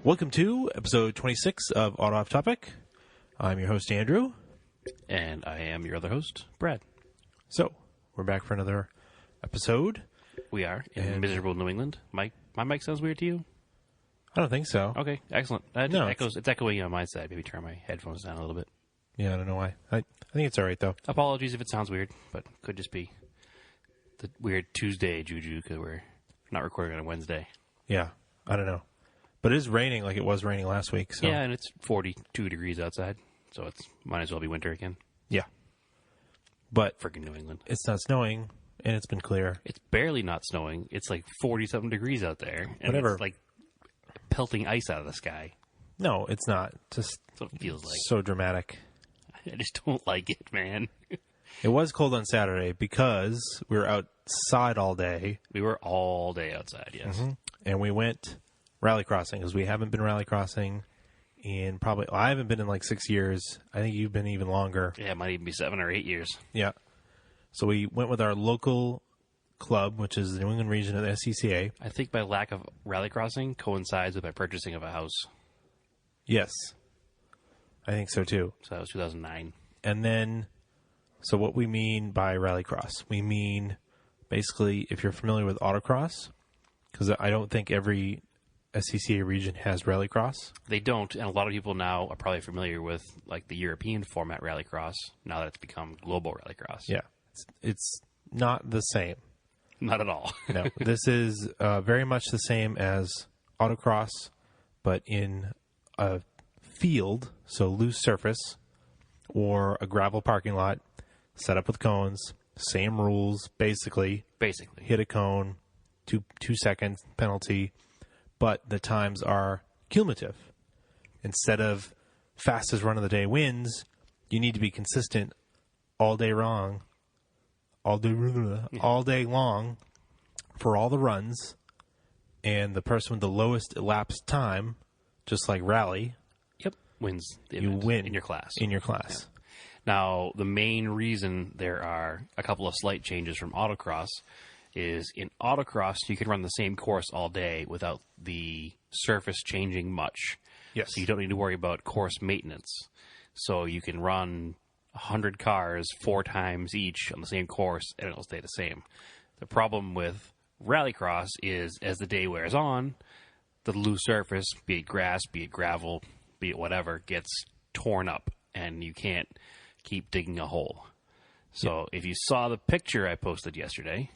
Welcome to episode 26 of Auto Off Topic. I'm your host, Andrew. And I am your other host, Brad. So, we're back for another episode. We are in miserable New England. My mic sounds weird to you? I don't think so. Okay, excellent. No, it's echoing on my side. Maybe turn my headphones down a little bit. Yeah, I don't know why. I think it's all right, though. Apologies if it sounds weird, but could just be the weird Tuesday juju because we're not recording on a Wednesday. Yeah, I don't know. But it is raining like it was raining last week. So. Yeah, and it's 42 degrees outside, so it's might as well be winter again. Yeah. But freaking New England. It's not snowing, and it's been clear. It's barely not snowing. It's like 40-something degrees out there. And Whatever. It's like pelting ice out of the sky. No, it's not. Just that's what it feels like. So dramatic. I just don't like it, man. It was cold on Saturday because we were outside all day. We were all day outside, yes. Mm-hmm. And we went rallycrossing because we haven't been rallycrossing in I haven't been in like 6 years. I think you've been even longer. Yeah, it might even be 7 or 8 years. Yeah. So we went with our local club, which is the New England region of the SCCA. I think my lack of rallycrossing coincides with my purchasing of a house. Yes. I think so too. So that was 2009. And then, so what we mean by rallycross, we mean basically if you're familiar with autocross, because I don't think every SCCA region has rallycross. They don't, and a lot of people now are probably familiar with like the European format rallycross, now that it's become global rallycross. Yeah. It's not the same. Not at all. No. This is very much the same as autocross, but in a field, so loose surface, or a gravel parking lot, set up with cones, same rules, basically. Basically. Hit a cone, 2 seconds penalty, but the times are cumulative. Instead of fastest run of the day wins, you need to be consistent all day long for all the runs, and the person with the lowest elapsed time, just like rally, wins the you event win in your class. Yeah. Now, the main reason there are a couple of slight changes from autocross is in autocross, you can run the same course all day without the surface changing much. Yes. So you don't need to worry about course maintenance. So you can run 100 cars 4 times each on the same course, and it'll stay the same. The problem with rallycross is as the day wears on, the loose surface, be it grass, be it gravel, be it whatever, gets torn up, and you can't keep digging a hole. So if you saw the picture I posted yesterday,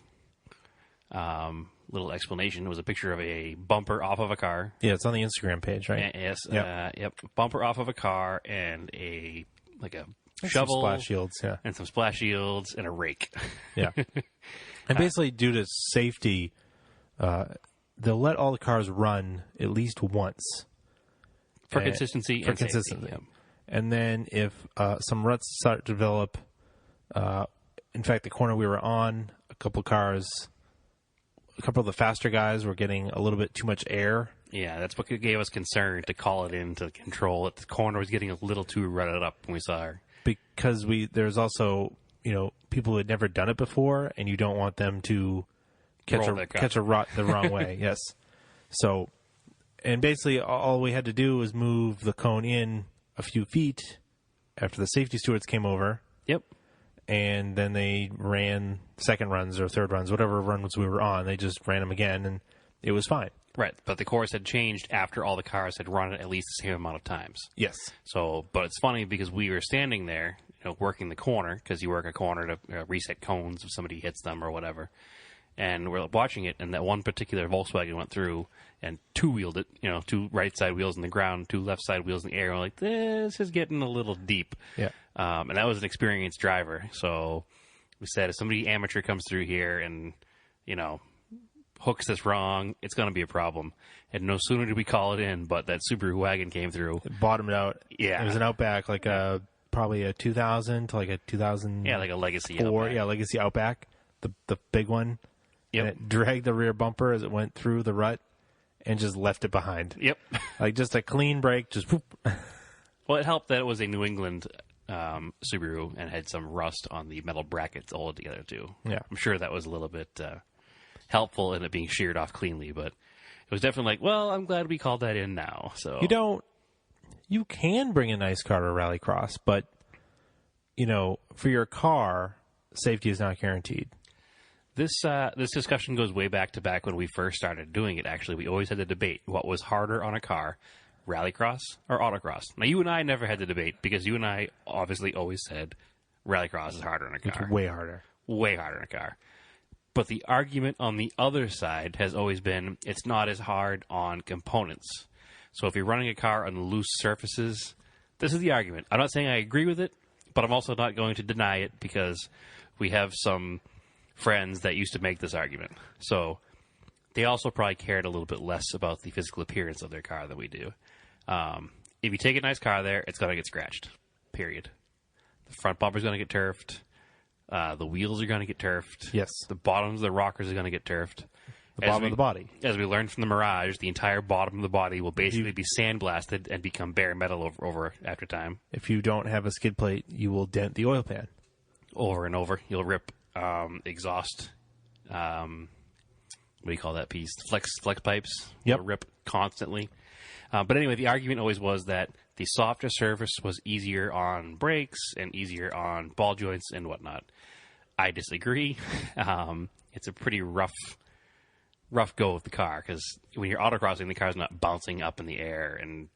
little explanation, it was a picture of a bumper off of a car. Yeah, it's on the Instagram page, right? Yes. Yep. Bumper off of a car and a shovel, some splash shields, yeah, and some splash shields and a rake. Yeah. And basically, due to safety, they'll let all the cars run at least once for consistency. Safety, yeah. And then if some ruts start to develop, in fact, the corner we were on, a couple of the faster guys were getting a little bit too much air. Yeah, that's what gave us concern to call it in to control it. The corner was getting a little too rutted up when we saw her. Because there's also, people who had never done it before, and you don't want them to catch a rut the wrong way. Yes. So, and basically all we had to do was move the cone in a few feet after the safety stewards came over. Yep. And then they ran second runs or third runs, whatever runs we were on. They just ran them again, and it was fine. Right, but the course had changed after all the cars had run it at least the same amount of times. Yes. So, but it's funny because we were standing there, working the corner, because you work a corner to reset cones if somebody hits them or whatever. And we're watching it, and that one particular Volkswagen went through and two-wheeled it, 2 right side wheels in the ground, 2 left side wheels in the air. And we're like, this is getting a little deep. Yeah. And that was an experienced driver. So we said, if somebody amateur comes through here and, hooks this wrong, it's going to be a problem. And no sooner did we call it in, but that Subaru wagon came through. It bottomed out. Yeah. It was an Outback, like probably a 2000 to like a 2000. Yeah, like a Legacy Outback. Yeah, Legacy Outback, the big one. Yep. And it dragged the rear bumper as it went through the rut and just left it behind. Yep. Like just a clean break, just whoop. Well, it helped that it was a New England Subaru and had some rust on the metal brackets all together too. Yeah. I'm sure that was a little bit helpful in it being sheared off cleanly, but it was definitely like, well, I'm glad we called that in now. So you can bring a nice car to Rallycross, but, for your car, safety is not guaranteed. This discussion goes way back when we first started doing it, actually. We always had to debate what was harder on a car, Rallycross or autocross. Now, you and I never had the debate because you and I obviously always said Rallycross is harder on a car. It's way harder. Way harder on a car. But the argument on the other side has always been it's not as hard on components. So if you're running a car on loose surfaces, this is the argument. I'm not saying I agree with it, but I'm also not going to deny it because we have some friends that used to make this argument. So they also probably cared a little bit less about the physical appearance of their car than we do. If you take a nice car there, it's going to get scratched, period. The front bumper's going to get turfed. The wheels are going to get turfed. Yes. The bottoms of the rockers are going to get turfed. The bottom of the body. As we learned from the Mirage, the entire bottom of the body will basically be sandblasted and become bare metal over after time. If you don't have a skid plate, you will dent the oil pan. Over and over. You'll rip exhaust. What do you call that piece? Flex pipes. Yep. You'll rip constantly. But anyway, the argument always was that the softer surface was easier on brakes and easier on ball joints and whatnot. I disagree. It's a pretty rough go with the car because when you're autocrossing, the car's not bouncing up in the air and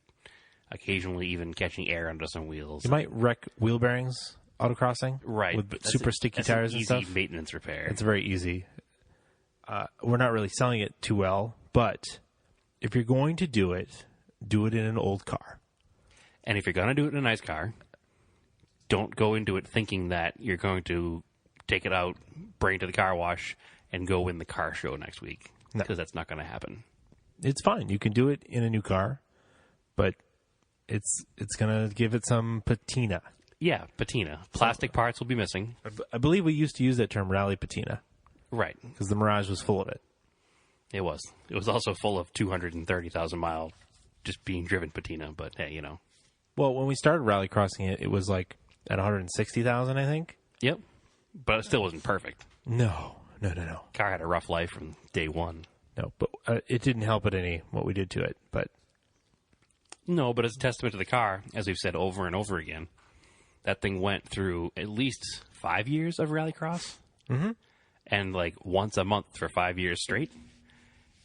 occasionally even catching air under some wheels. You might wreck wheel bearings autocrossing, right? With super sticky tires and stuff. Easy maintenance repair. It's very easy. We're not really selling it too well, but if you're going to do it in an old car. And if you're going to do it in a nice car, don't go into it thinking that you're going to take it out, bring it to the car wash, and go win the car show next week. Because that's not going to happen. It's fine. You can do it in a new car, but it's going to give it some patina. Yeah, patina. Plastic parts will be missing. I believe we used to use that term, rally patina. Right. Because the Mirage was full of it. It was. It was also full of 230,000 mile just being driven patina, but hey, Well, when we started rallycrossing it, it was like at 160,000, I think. Yep. But it still wasn't perfect. No. Car had a rough life from day one. No, but it didn't help it any, what we did to it. But no, but as a testament to the car, as we've said over and over again, that thing went through at least 5 years of rallycross. Mm-hmm. And like once a month for 5 years straight.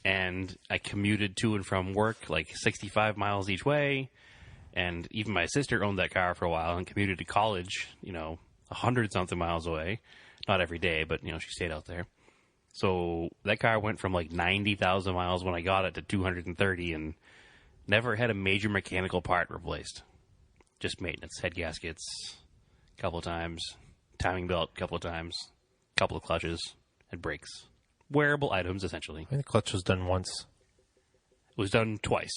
And I commuted to and from work like 65 miles each way. And even my sister owned that car for a while and commuted to college, 100-something miles away. Not every day, but, she stayed out there. So that car went from like 90,000 miles when I got it to 230 and never had a major mechanical part replaced. Just maintenance. Head gaskets a couple of times, timing belt a couple of times, couple of clutches, and brakes. Wearable items, essentially. I think the clutch was done once. It was done twice.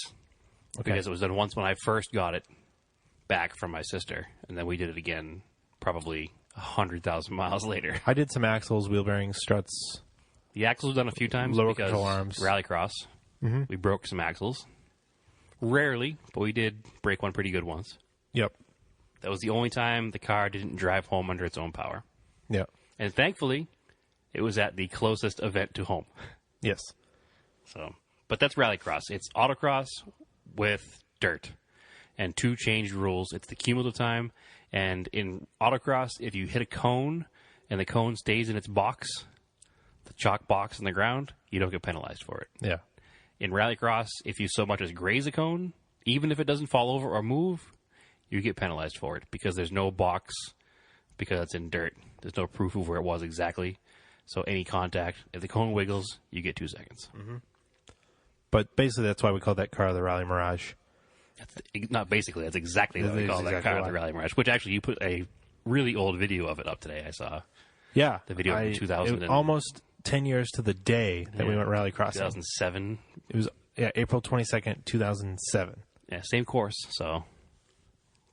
Okay. Because it was done once when I first got it back from my sister, and then we did it again probably 100,000 miles later. I did some axles, wheel bearings, struts. The axles were done a few times. Lower because control arms. Rallycross. Mm-hmm. We broke some axles. Rarely, but we did break one pretty good once. Yep. That was the only time the car didn't drive home under its own power. Yep. And thankfully, it was at the closest event to home. Yes. But that's Rallycross. It's autocross with dirt. And two changed rules. It's the cumulative time. And in autocross, if you hit a cone and the cone stays in its box, the chalk box in the ground, you don't get penalized for it. Yeah. In Rallycross, if you so much as graze a cone, even if it doesn't fall over or move, you get penalized for it because there's no box, because it's in dirt. There's no proof of where it was exactly. So any contact, if the cone wiggles, you get 2 seconds. Mm-hmm. But basically, that's why we call that car the Rally Mirage. Not basically, that's exactly what we call that car, the Rally Mirage. Which actually, you put a really old video of it up today, I saw. Yeah. The video from 2000. Almost 10 years to the day that we went rallycrossing. 2007. It was, April 22nd, 2007. Yeah, same course, so...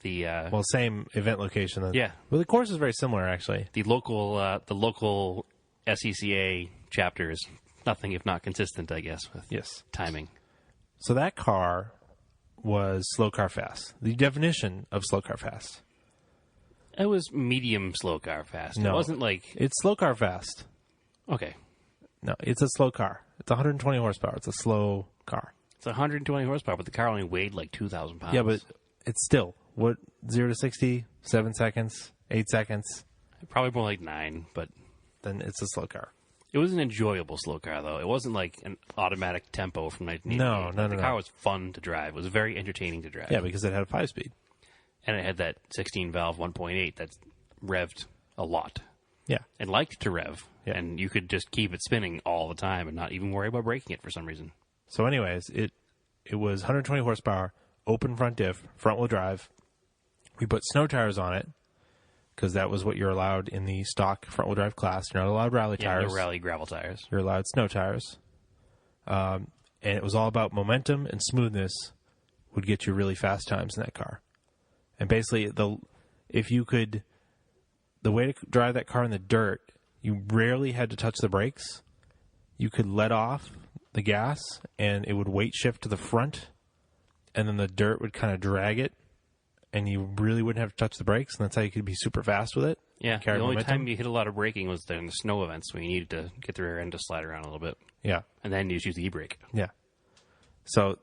Well, same event location. Yeah. Well, the course is very similar, actually. The local SCCA chapter is nothing if not consistent, I guess, with timing. So that car was slow car fast. The definition of slow car fast. It was medium slow car fast. No. It wasn't like... It's slow car fast. Okay. No, it's a slow car. It's 120 horsepower. It's a slow car. It's 120 horsepower, but the car only weighed like 2,000 pounds. Yeah, but it's still, 0 to 60, 7 seconds, 8 seconds? Probably more like 9, but... Then it's a slow car. It was an enjoyable slow car, though. It wasn't like an automatic tempo from 1988. No. The car was fun to drive. It was very entertaining to drive. Yeah, because it had a 5-speed. And it had that 16-valve 1.8 that revved a lot. Yeah. And liked to rev. Yeah. And you could just keep it spinning all the time and not even worry about braking it for some reason. So anyways, it was 120 horsepower, open front diff, front-wheel drive. We put snow tires on it because that was what you're allowed in the stock front-wheel drive class. You're not allowed rally tires. No rally gravel tires. You're allowed snow tires. And it was all about momentum and smoothness would get you really fast times in that car. And basically, the way to drive that car in the dirt, you rarely had to touch the brakes. You could let off the gas, and it would weight shift to the front, and then the dirt would kind of drag it, and you really wouldn't have to touch the brakes, and that's how you could be super fast with it. Yeah, the only time you hit a lot of braking was during the snow events when you needed to get the rear end to slide around a little bit. Yeah. And then you just use the e-brake. Yeah. So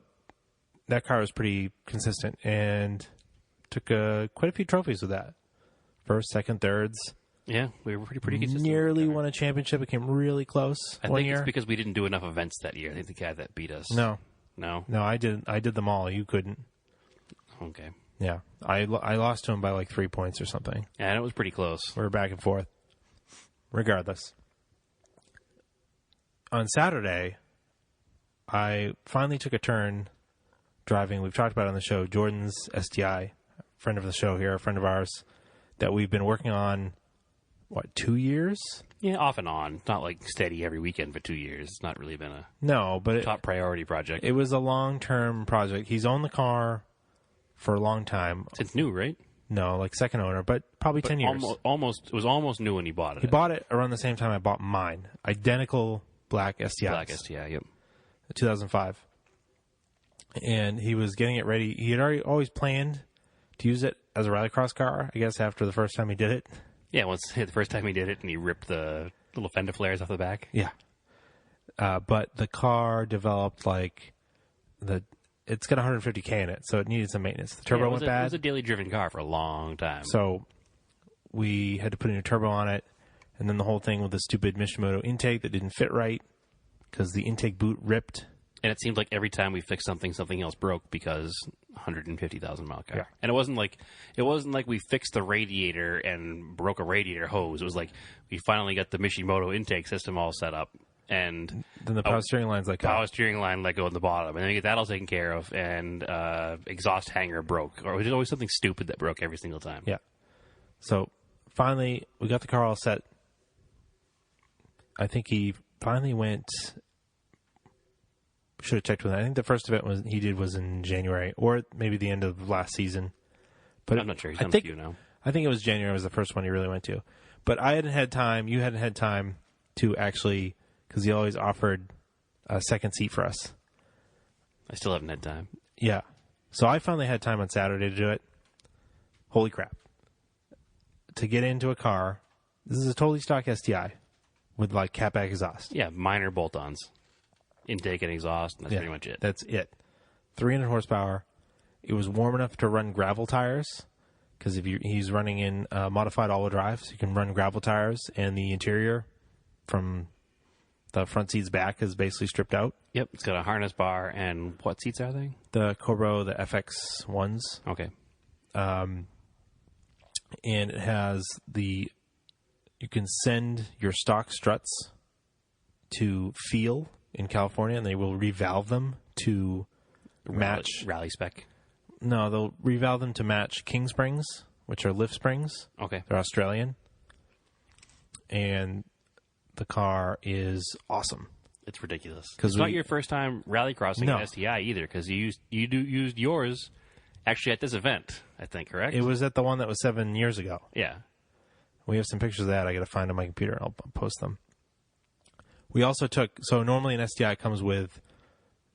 that car was pretty consistent, and took quite a few trophies with that. First, second, thirds. Yeah, we were pretty consistent. Nearly won a championship. It came really close one year. It's because we didn't do enough events that year. I think the guy that beat us. No, No? I did them all. You couldn't. Okay. Yeah. I lost to him by like 3 points or something. Yeah, and it was pretty close. We were back and forth. Regardless. On Saturday, I finally took a turn driving. We've talked about it on the show, Jordan's STI, friend of the show here, a friend of ours, that we've been working on, 2 years? Yeah, off and on. It's not like steady every weekend for 2 years. It's not really been a top priority project. It was a long-term project. He's owned the car for a long time. It's new, right? No, like second owner, but probably 10 years. It was almost new when he bought it. He bought it around the same time I bought mine. Identical black STIs. Black STI, yep. 2005. And he was getting it ready. He had always planned to use it as a rallycross car, I guess, after the first time he did it. Yeah, the first time he did it, and he ripped the little fender flares off the back. Yeah. But the car developed it's got 150K in it, so it needed some maintenance. The turbo went bad. It was a daily driven car for a long time. So we had to put a new turbo on it, and then the whole thing with the stupid Mishimoto intake that didn't fit right because the intake boot ripped. And it seemed like every time we fixed something else broke because 150,000 mile car. Yeah. And it wasn't like we fixed the radiator and broke a radiator hose. It was like we finally got the Mishimoto intake system all set up, and then the power steering line's let go. Power steering line let go in the bottom, and then we get that all taken care of, and exhaust hanger broke, or there's always something stupid that broke every single time. Yeah. So finally, we got the car all set. I think he finally went. Should have checked with that. I think the first event he did was in January, or maybe the end of last season. But I'm not sure. He's done a few now. I think it was January was the first one he really went to. But I hadn't had time. You hadn't had time to actually, because he always offered a second seat for us. I still haven't had time. Yeah. So I finally had time on Saturday to do it. Holy crap. To get into a car, this is a totally stock STI with like catback exhaust. Yeah, minor bolt-ons. Intake and exhaust, and that's pretty much it. That's it. 300 horsepower. It was warm enough to run gravel tires because he's running in modified all-wheel drive, so you can run gravel tires, and the interior from the front seats back is basically stripped out. Yep, it's got a harness bar, and what seats are they? The Cobra, the FX ones. Okay. And it has you can send your stock struts to Feel in California, and they will revalve them to match rally spec. No, they'll revalve them to match King Springs, which are lift springs. Okay, they're Australian, and the car is awesome. It's ridiculous. It's not your first time rallycrossing an STI either, because you used yours actually at this event, I think, correct? It was at the one that was 7 years ago. Yeah, we have some pictures of that. I got to find on my computer, and I'll post them. We also so normally an STI comes with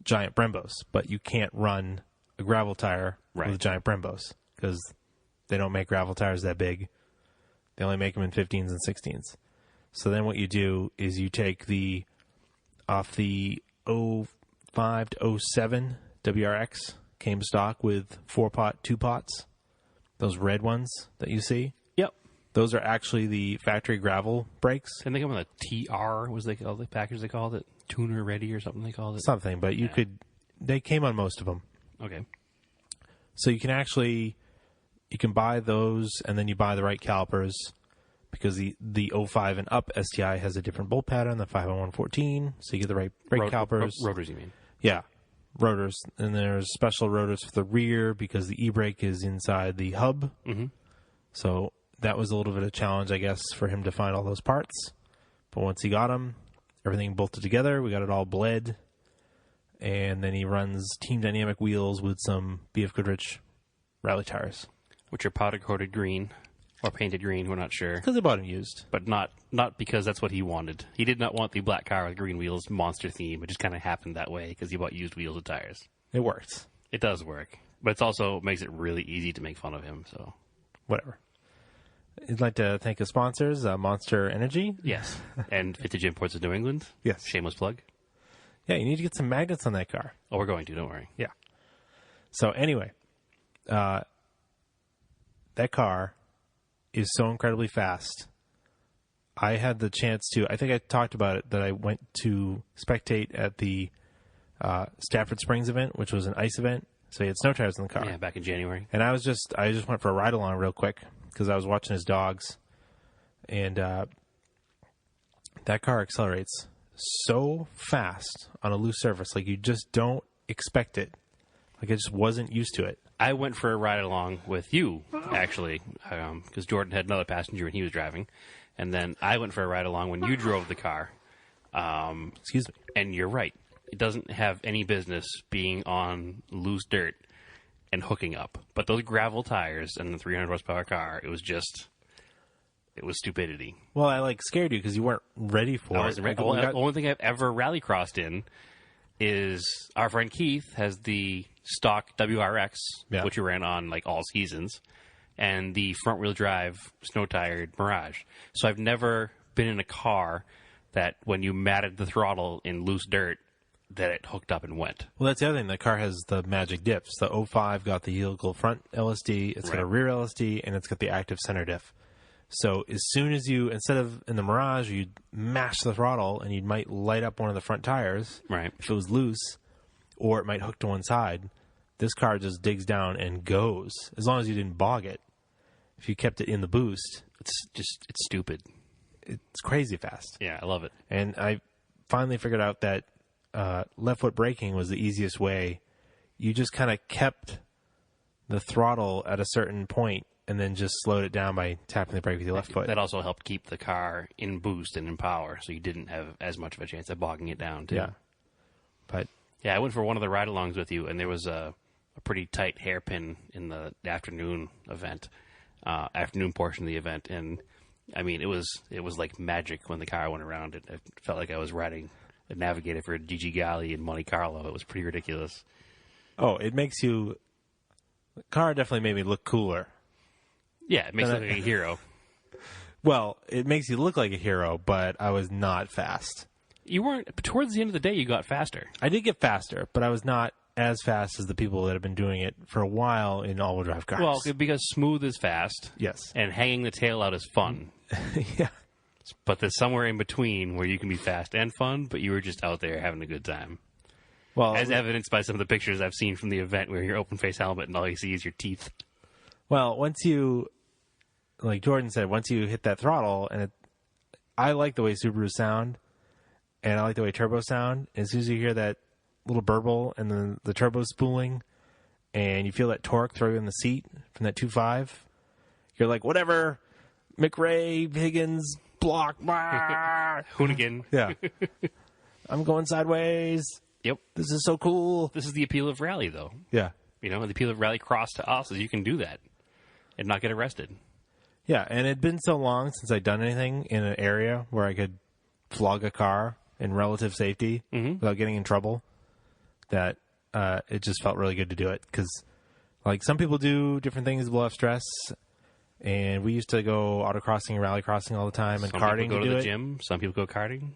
giant Brembos, but you can't run a gravel tire with giant Brembos because they don't make gravel tires that big. They only make them in 15s and 16s. So then what you do is you take off the 05 to 07 WRX came stock with 4-pot, 2-pots. Those red ones that you see. Yep. Those are actually the factory gravel brakes. And they come with a TR, was they called the package they called it? Tuner ready or something they called it? Something, but they came on most of them. Okay. So you can buy those and then you buy the right calipers because the 05 and up STI has a different bolt pattern than 50114, so you get the right brake calipers. Rotors, you mean? Yeah, rotors. And there's special rotors for the rear because the e-brake is inside the hub. Mm-hmm. So that was a little bit of a challenge, I guess, for him to find all those parts. But once he got them, everything bolted together. We got it all bled. And then he runs Team Dynamic wheels with some BF Goodrich rally tires. Which are powder-coated green. Or painted green, we're not sure. Because they bought them used. But not because that's what he wanted. He did not want the black car with green wheels monster theme. It just kind of happened that way because he bought used wheels and tires. It works. It does work. But it also makes it really easy to make fun of him. So whatever. I'd like to thank his sponsors, Monster Energy. Yes. And Vintage Imports of New England. Yes. Shameless plug. Yeah, you need to get some magnets on that car. Oh, we're going to. Don't worry. Yeah. So anyway, that car is so incredibly fast. I had the chance to, I think I talked about it, that I went to spectate at the Stafford Springs event, which was an ice event. So he had snow tires in the car. Yeah, back in January. And I just went for a ride along real quick because I was watching his dogs. And that car accelerates so fast on a loose surface. Like you just don't expect it. Like I just wasn't used to it. I went for a ride along with you, actually, because Jordan had another passenger and he was driving. And then I went for a ride along when you drove the car. Excuse me. And you're right. It doesn't have any business being on loose dirt and hooking up. But those gravel tires and the 300 horsepower car, it was stupidity. Well, I scared you because you weren't ready for it. I wasn't ready. The only thing I've ever rallycrossed in is our friend Keith has the stock WRX, which we ran on all seasons, and the front wheel drive snow tired Mirage. So I've never been in a car that when you matted the throttle in loose dirt, that it hooked up and went. Well, that's the other thing. The car has the magic diffs. The 05 got the helical front LSD, it's got a rear LSD, and it's got the active center diff. So as soon as instead of in the Mirage, you'd mash the throttle and you might light up one of the front tires if it was loose, or it might hook to one side. This car just digs down and goes, as long as you didn't bog it. If you kept it in the boost. It's stupid. It's crazy fast. Yeah, I love it. And I finally figured out that left foot braking was the easiest way. You just kind of kept the throttle at a certain point and then just slowed it down by tapping the brake with your left foot. That also helped keep the car in boost and in power, so you didn't have as much of a chance of bogging it down, too. Yeah. But yeah, I went for one of the ride-alongs with you, and there was a pretty tight hairpin in the afternoon event, afternoon portion of the event, and I mean, it was like magic when the car went around. It felt like I was riding a Navigator for Gigi Galli in Monte Carlo. It was pretty ridiculous. Oh, it makes you... The car definitely made me look cooler. Yeah, it makes you look like a hero. Well, it makes you look like a hero, but I was not fast. You weren't... Towards the end of the day, you got faster. I did get faster, but I was not as fast as the people that have been doing it for a while in all-wheel drive cars. Well, because smooth is fast. Yes. And hanging the tail out is fun. Yeah. But there's somewhere in between where you can be fast and fun, but you were just out there having a good time. Well, as evidenced by some of the pictures I've seen from the event where your open face helmet and all you see is your teeth. Well, once you, like Jordan said, once you hit that throttle, and I like the way Subarus sound, and I like the way turbos sound. As soon as you hear that little burble and then the turbo spooling, and you feel that torque throw you in the seat from that 2.5, you're like, whatever, McRae, Higgins, block, Hoonigan. Yeah. I'm going sideways. Yep. This is so cool. This is the appeal of rally, though. Yeah. You know, the appeal of rallycross to us is you can do that and not get arrested. Yeah, and it'd been so long since I'd done anything in an area where I could flog a car in relative safety without getting in trouble that it just felt really good to do it. Because, some people do different things to blow off stress, and we used to go autocrossing and rallycrossing all the time, and Some karting people go to the do it. gym. Some people go karting.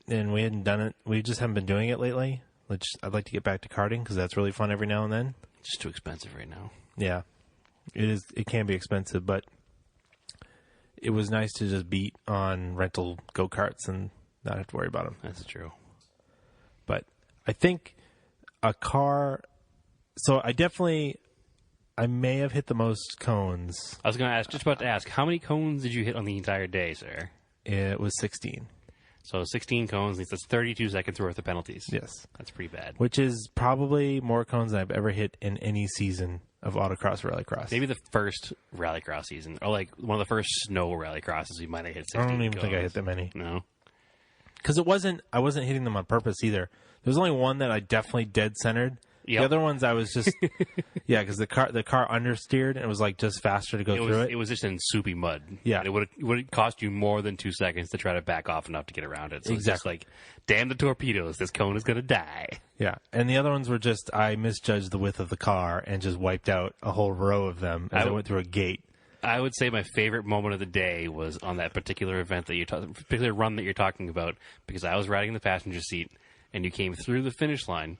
And we hadn't done it. We just haven't been doing it lately. which I'd like to get back to karting because that's really fun every now and then. It's just too expensive right now. Yeah, it is. It can be expensive, but it was nice to just beat on rental go-karts and not have to worry about them. That's true. But I think a car... So I may have hit the most cones. I was going to ask, just about to ask, how many cones did you hit on the entire day, sir? It was 16. So 16 cones, that's 32 seconds worth of penalties. Yes. That's pretty bad. Which is probably more cones than I've ever hit in any season of autocross or rallycross. Maybe the first rallycross season, or like one of the first snow rallycrosses, you might have hit 16 I don't even cones. think I hit that many. No. Because I wasn't hitting them on purpose either. There was only one that I definitely dead-centered. Yep. The other ones I was just... yeah, because the car understeered, and it was like just faster to go through it. It was just in soupy mud. Yeah. And it would cost you more than 2 seconds to try to back off enough to get around it. So Exactly. It's just like, damn the torpedoes, this cone is going to die. Yeah, and the other ones were just, I misjudged the width of the car and just wiped out a whole row of them as I went through a gate. I would say my favorite moment of the day was on that particular event particular run that you're talking about, because I was riding in the passenger seat, and you came through the finish line,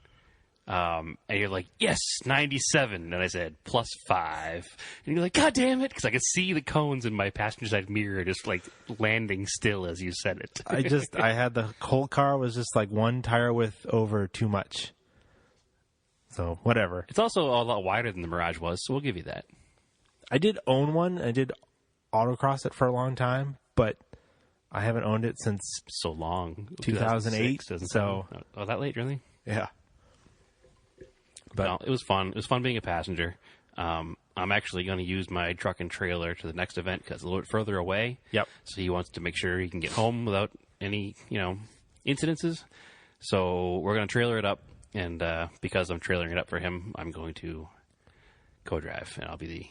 and you're like, yes, 97. And I said, +5. And you're like, God damn it. Because I could see the cones in my passenger side mirror just like landing still as you said it. I had the whole car was just like one tire width over too much. So, whatever. It's also a lot wider than the Mirage was, so we'll give you that. I did own one. I did autocross it for a long time, but I haven't owned it since so long. 2008. So, that late, really? Yeah. But no, it was fun. It was fun being a passenger. I'm actually going to use my truck and trailer to the next event because it's a little bit further away. Yep. So he wants to make sure he can get home without any, incidences. So we're going to trailer it up, and because I'm trailering it up for him, I'm going to co-drive, and I'll be the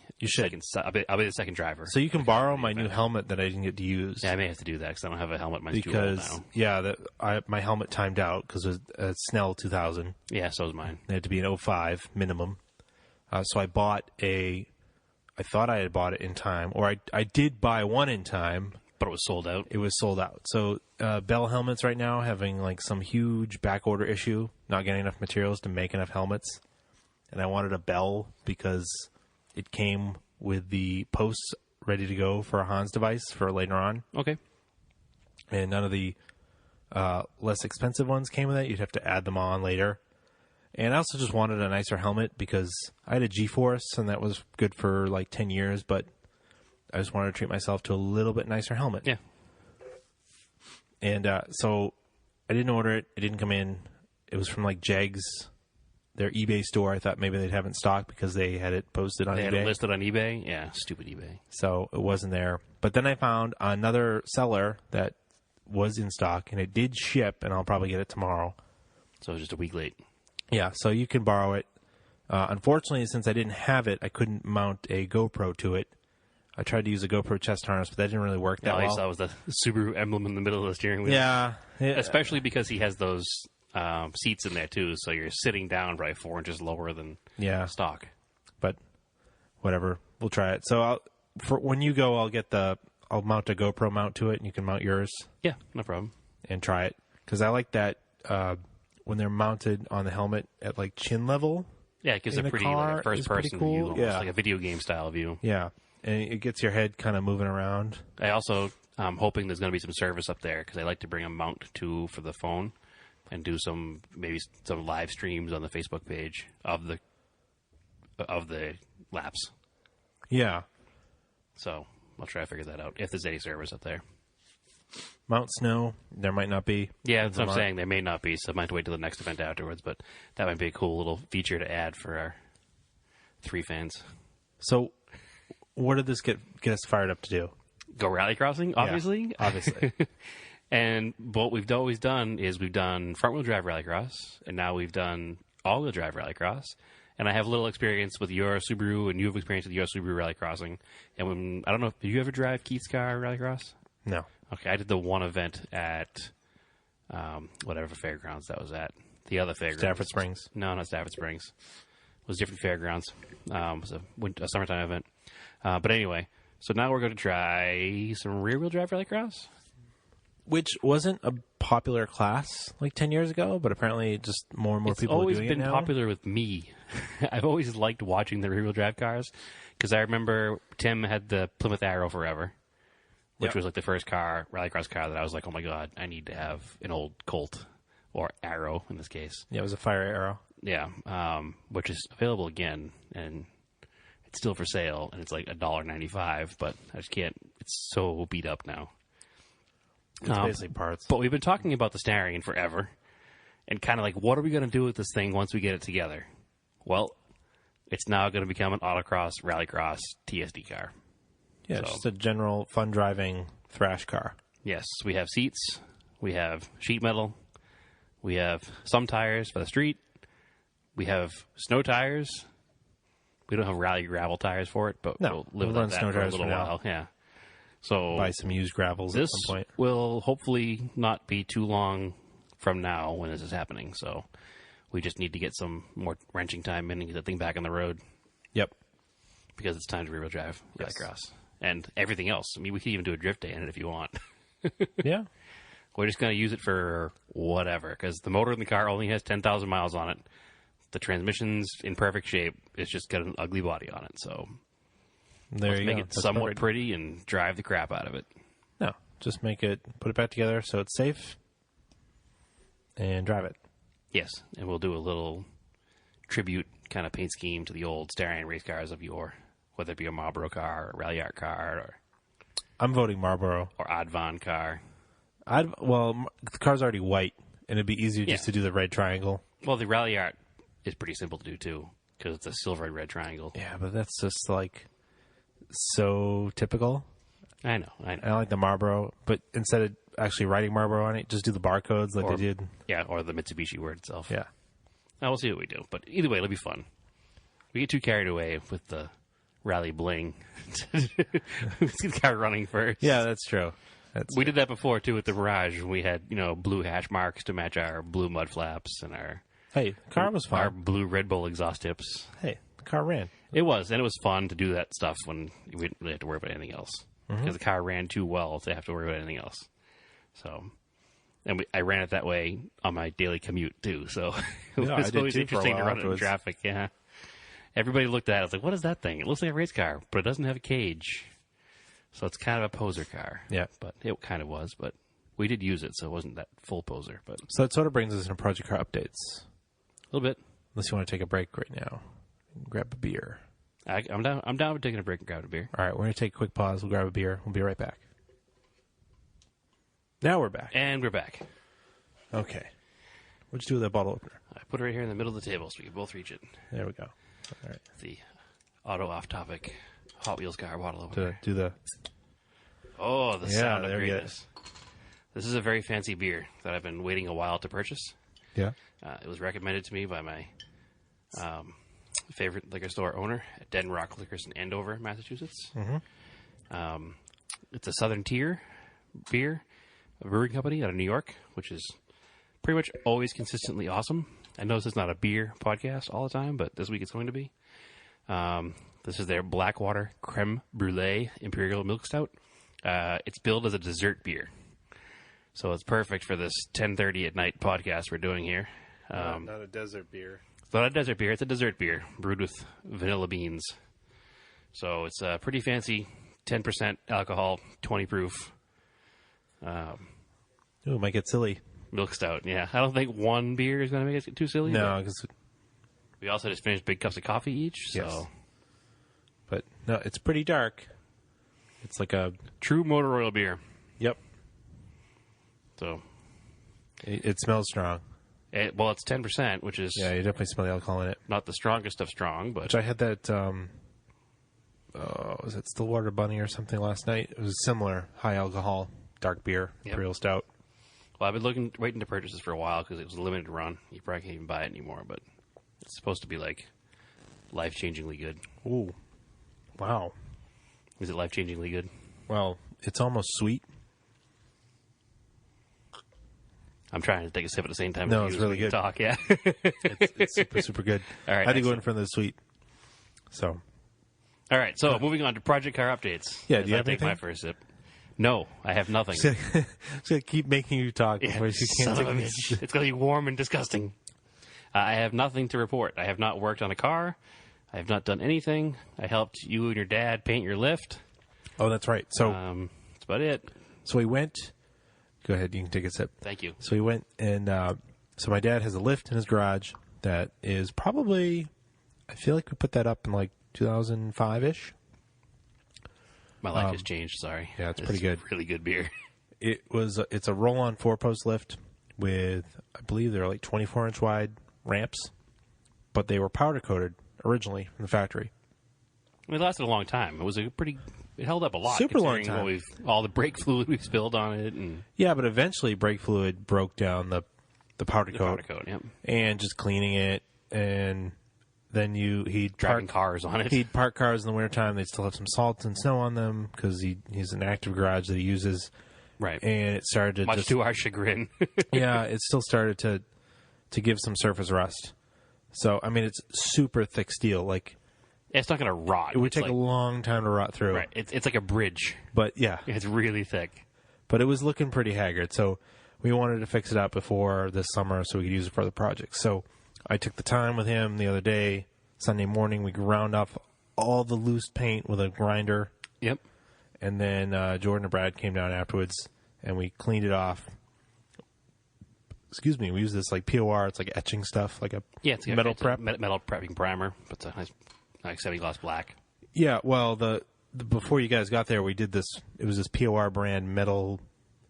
I'll be the second driver. So you can borrow my new helmet that I didn't get to use. Yeah, I may have to do that because I don't have a helmet. Mine's too old now. Yeah, my helmet timed out because it was a Snell 2000. Yeah, so was mine. It had to be an 05 minimum. So I bought I thought I had bought it in time, or I did buy one in time. But it was sold out. It was sold out. So Bell Helmets right now having like some huge back order issue, not getting enough materials to make enough helmets. And I wanted a Bell because it came with the posts ready to go for a Hans device for later on. Okay. And none of the less expensive ones came with it. You'd have to add them on later. And I also just wanted a nicer helmet because I had a G-Force, and that was good for like 10 years, but I just wanted to treat myself to a little bit nicer helmet. Yeah. And so I didn't order it. It didn't come in. It was from like Jegs, their eBay store. I thought maybe they'd have it in stock because they had it posted on eBay. They had it listed on eBay? Yeah, stupid eBay. So it wasn't there. But then I found another seller that was in stock, and it did ship, and I'll probably get it tomorrow. So it was just a week late. Yeah, so you can borrow it. Unfortunately, since I didn't have it, I couldn't mount a GoPro to it. I tried to use a GoPro chest harness, but that didn't really work that well. All I saw was the Subaru emblem in the middle of the steering wheel. Yeah. Especially because he has those seats in there, too, so you're sitting down probably 4 inches lower than stock. But whatever. We'll try it. So for when you go, I'll mount a GoPro mount to it, and you can mount yours. Yeah, no problem. And try it. Because I like that when they're mounted on the helmet at like chin level. Yeah, it gives a pretty like a first-person cool. view, almost like a video game style view. Yeah, and it gets your head kind of moving around. I also am hoping there's going to be some service up there because I like to bring a mount to for the phone and do maybe some live streams on the Facebook page of the laps. Yeah. So I'll try to figure that out if there's any service up there. Mount Snow, there might not be. Yeah, that's what I'm saying. There may not be, so I might have to wait till the next event afterwards. But that might be a cool little feature to add for our 3 fans. So, what did this get us fired up to do? Go rallycrossing, obviously. Yeah, obviously. And what we've always done is we've done front-wheel drive rallycross, and now we've done all-wheel drive rallycross. And I have a little experience with your Subaru, and you have experience with your Subaru rallycrossing. And I don't know, did you ever drive Keith's car rallycross? No. Okay, I did the one event at whatever fairgrounds that was at. The other fairgrounds. Stafford Springs. No, not Stafford Springs. It was different fairgrounds. It was a summertime event. But anyway, so now we're going to try some rear-wheel drive rallycross. which wasn't a popular class like 10 years ago, but apparently just more and more people are doing it now. It's always been popular with me. I've always liked watching the rear-wheel drive cars because I remember Tim had the Plymouth Arrow forever, which was like the first rallycross car that I was like, oh my God, I need to have an old Colt or Arrow in this case. Yeah, it was a Fire Arrow. Yeah, which is available again, and it's still for sale, and it's like $1.95, but I just can't. It's so beat up now. It's basically parts. But we've been talking about the Starion forever, and kind of like, what are we going to do with this thing once we get it together? Well, it's now going to become an autocross, rallycross, TSD car. Yeah, it's just a general fun-driving thrash car. Yes, we have seats, we have sheet metal, we have some tires for the street, we have snow tires. We don't have rally gravel tires for it, but we'll live with that for a little while. Yeah. So buy some used gravels at some point. This will hopefully not be too long from now when this is happening. So we just need to get some more wrenching time in and get the thing back on the road. Yep. Because it's time to rear-wheel drive rallycross. And everything else. I mean, we could even do a drift day in it if you want. Yeah. We're just going to use it for whatever, because the motor in the car only has 10,000 miles on it. The transmission's in perfect shape. It's just got an ugly body on it. So let's make it somewhat pretty and drive the crap out of it. No, just put it back together so it's safe and drive it. Yes, and we'll do a little tribute kind of paint scheme to the old Starion race cars of yore, whether it be a Marlboro car or a Rally Art car or... I'm voting Marlboro. Or Advan car. Well, the car's already white, and it'd be easier just to do the red triangle. Well, the Rally Art is pretty simple to do, too, because it's a silver and red triangle. Yeah, but that's just, like, so typical. I know. I like the Marlboro, but instead of actually writing Marlboro on it, just do the barcodes like they did. Yeah, or the Mitsubishi word itself. Yeah. Now, we'll see what we do. But either way, it'll be fun. We get too carried away with the rally bling. Let's get the car running first. Yeah, that's true. We did that before, too, with the Mirage. We had, blue hash marks to match our blue mud flaps and our... Hey, the car was fun. Our blue Red Bull exhaust tips. Hey, the car ran. It was, and it was fun to do that stuff when we didn't really have to worry about anything else. Because the car ran too well to have to worry about anything else. So, and I ran it that way on my daily commute, too. So, it was always interesting to run it in traffic. Yeah. Everybody looked at it. I was like, what is that thing? It looks like a race car, but it doesn't have a cage. So, it's kind of a poser car. Yeah. But it kind of was, but we did use it, so it wasn't that full poser. But so, that sort of brings us into Project Car updates. A little bit. Unless you want to take a break right now. Grab a beer. I'm down with taking a break and grabbing a beer. All right, we're going to take a quick pause. We'll grab a beer. We'll be right back. Now we're back. And we're back. Okay. What'd you do with that bottle opener? I put it right here in the middle of the table so we can both reach it. There we go. All right. The auto off-topic Hot Wheels car bottle opener. Do the... Oh, the sound of greatness. This is a very fancy beer that I've been waiting a while to purchase. Yeah. It was recommended to me by my favorite liquor store owner at Den Rock Liquors in Andover, Massachusetts. Mm-hmm. It's a Southern Tier beer, a brewing company out of New York, which is pretty much always consistently awesome. I know this is not a beer podcast all the time, but this week it's going to be. This is their Blackwater Creme Brulee Imperial Milk Stout. It's billed as a dessert beer. So it's perfect for this 10:30 at night podcast we're doing here. Not a desert beer. It's not a desert beer. It's a dessert beer brewed with vanilla beans. So it's a pretty fancy 10% alcohol, 20 proof. Ooh, might get silly. Milk stout, yeah. I don't think one beer is going to make it too silly. No, because... We also just finished big cups of coffee each, so... Yes. But, no, it's pretty dark. It's like a... True motor oil beer. Yep. So... It smells strong. Well, it's 10%, which is... Yeah, you definitely smell the alcohol in it. Not the strongest of strong, but... Which I had that... was it Stillwater Bunny or something last night? It was similar. High alcohol, dark beer, Imperial Stout. Well, I've been waiting to purchase this for a while because it was a limited run. You probably can't even buy it anymore, but it's supposed to be, like, life-changingly good. Ooh. Wow. Is it life-changingly good? Well, it's almost sweet. I'm trying to take a sip at the same time. No, it's really good. Talk, yeah. it's super, super good. All right. I had to go in for the sweet. So. All right. So moving on to Project Car updates. Yeah. Do you have anything? anything? My first sip. No, I have nothing. It's gonna keep making you talk before you can't son of a bitch. It's going to be warm and disgusting. I have nothing to report. I have not worked on a car. I have not done anything. I helped you and your dad paint your lift. Oh, that's right. So that's about it. So we went. Go ahead. You can take a sip. Thank you. So we went, and so my dad has a lift in his garage that is probably, I feel like we put that up in like 2005-ish. My life has changed. Sorry. Yeah, it's pretty good. Really good beer. It's a roll-on 4-post lift with, I believe they're like 24-inch wide ramps, but they were powder coated originally from the factory. It lasted a long time. It held up a lot. Super long time. All the brake fluid we've spilled on it, and yeah, but eventually brake fluid broke down the powder coat. Powder coat, yep. And just cleaning it, and then he'd driving cars on it. He'd park cars in the wintertime. They'd still have some salt and snow on them because he's an active garage that he uses. Right. And it started to much to our chagrin. Yeah, it still started to give some surface rust. So I mean, it's super thick steel. Like it's not going to rot. It would take a long time to rot through. Right. It's like a bridge. But yeah, it's really thick. But it was looking pretty haggard. So we wanted to fix it up before this summer so we could use it for other projects. So I took the time with him the other day, Sunday morning. We ground off all the loose paint with a grinder. Yep. And then Jordan and Brad came down afterwards, and we cleaned it off. Excuse me. We used this like POR. It's like etching stuff, like it's metal prep. Metal prepping primer. It's a nice, like semi-gloss black. Yeah. Well, the before you guys got there, we did this. It was this POR brand metal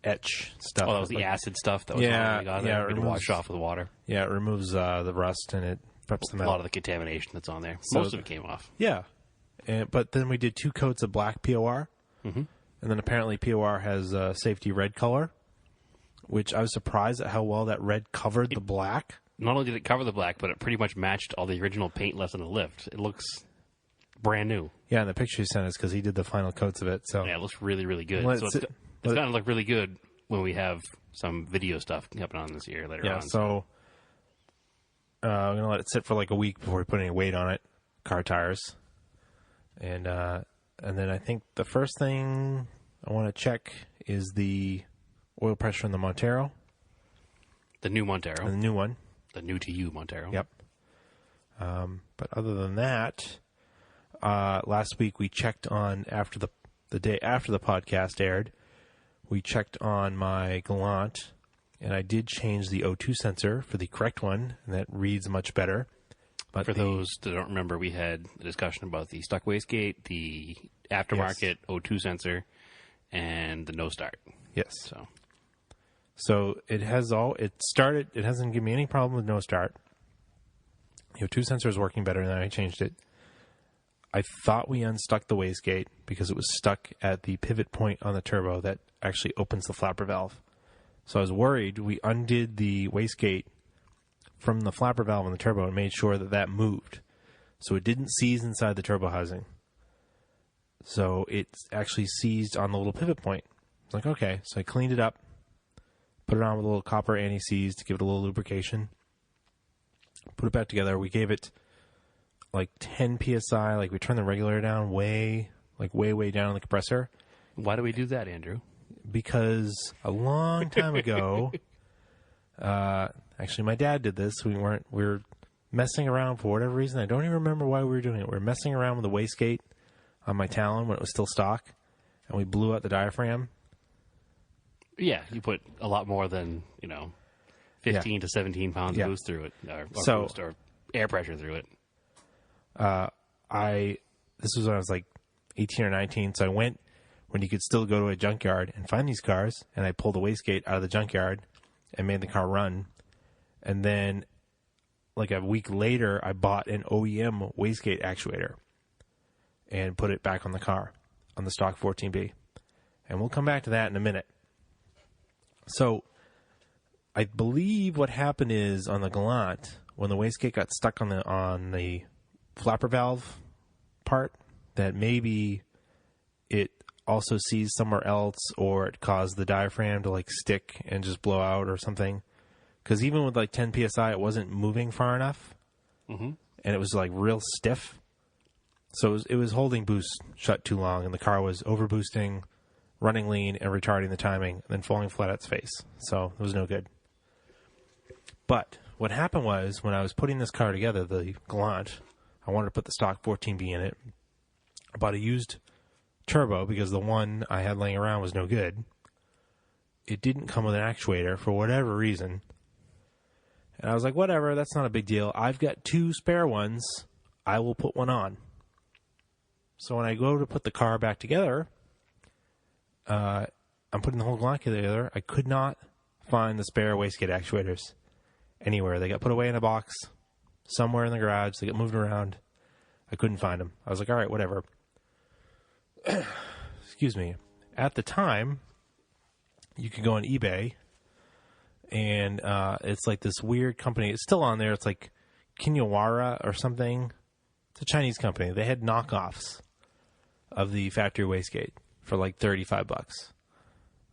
etch stuff. Oh, that was the acid stuff that was on there. It washed off with water. Yeah, it removes the rust and it preps the metal. A lot of the contamination that's on there. Most of it came off. Yeah. But then we did 2 coats of black POR. Mm-hmm. And then apparently POR has a safety red color, which I was surprised at how well that red covered the black. Not only did it cover the black, but it pretty much matched all the original paint left on the lift. It looks brand new. Yeah, and the picture you sent us because he did the final coats of it. So yeah, it looks really, really good. It's going to look really good when we have some video stuff happening on this year later on. Yeah, so I'm going to let it sit for like a week before we put any weight on it, car tires. And then I think the first thing I want to check is the oil pressure in the Montero. The new Montero. The new one. The new to you Montero. Yep. But other than that, last week we checked on, after the day after the podcast aired, we checked on my Galant, and I did change the O2 sensor for the correct one, and that reads much better. But for those that don't remember, we had a discussion about the stuck wastegate, the aftermarket O2 sensor, and the no start. Yes. So it started. It hasn't given me any problem with no start. The O2 sensor is working better, and then I changed it. I thought we unstuck the wastegate because it was stuck at the pivot point on the turbo that actually opens the flapper valve. So I was worried. We undid the wastegate from the flapper valve on the turbo and made sure that moved. So it didn't seize inside the turbo housing. So it's actually seized on the little pivot point. It's like, okay. So I cleaned it up, put it on with a little copper anti-seize to give it a little lubrication, put it back together. We gave it like 10 PSI, like we turned the regulator down way down on the compressor. Why do we do that, Andrew? Because a long time ago, actually my dad did this. We were messing around for whatever reason. I don't even remember why we were doing it. We were messing around with the wastegate on my Talon when it was still stock, and we blew out the diaphragm. Yeah, you put a lot more than, 15 to 17 pounds of boost through it, or air pressure through it. This was when I was like 18 or 19, so I went when you could still go to a junkyard and find these cars, and I pulled the wastegate out of the junkyard and made the car run. And then, like a week later, I bought an OEM wastegate actuator and put it back on the car, on the stock 14B. And we'll come back to that in a minute. So, I believe what happened is on the Galant, when the wastegate got stuck on the flapper valve part, that maybe it also seized somewhere else, or it caused the diaphragm to like stick and just blow out or something. Because even with like 10 PSI, it wasn't moving far enough. Mm-hmm. And it was like real stiff. So it was holding boost shut too long, and the car was overboosting, running lean and retarding the timing, and then falling flat on its face. So it was no good. But what happened was, when I was putting this car together, the Galant, I wanted to put the stock 14B in it. I bought a used turbo because the one I had laying around was no good. It didn't come with an actuator for whatever reason. And I was like, whatever, that's not a big deal. I've got 2 spare ones. I will put one on. So when I go to put the car back together, I'm putting the whole Galant together. I could not find the spare wastegate actuators anywhere. They got put away in a box somewhere in the garage. They got moved around. I couldn't find them. I was like, all right, whatever. Excuse me. At the time, you could go on eBay, and it's like this weird company. It's still on there. It's like Kinyawara or something. It's a Chinese company. They had knockoffs of the factory wastegate for like $35. I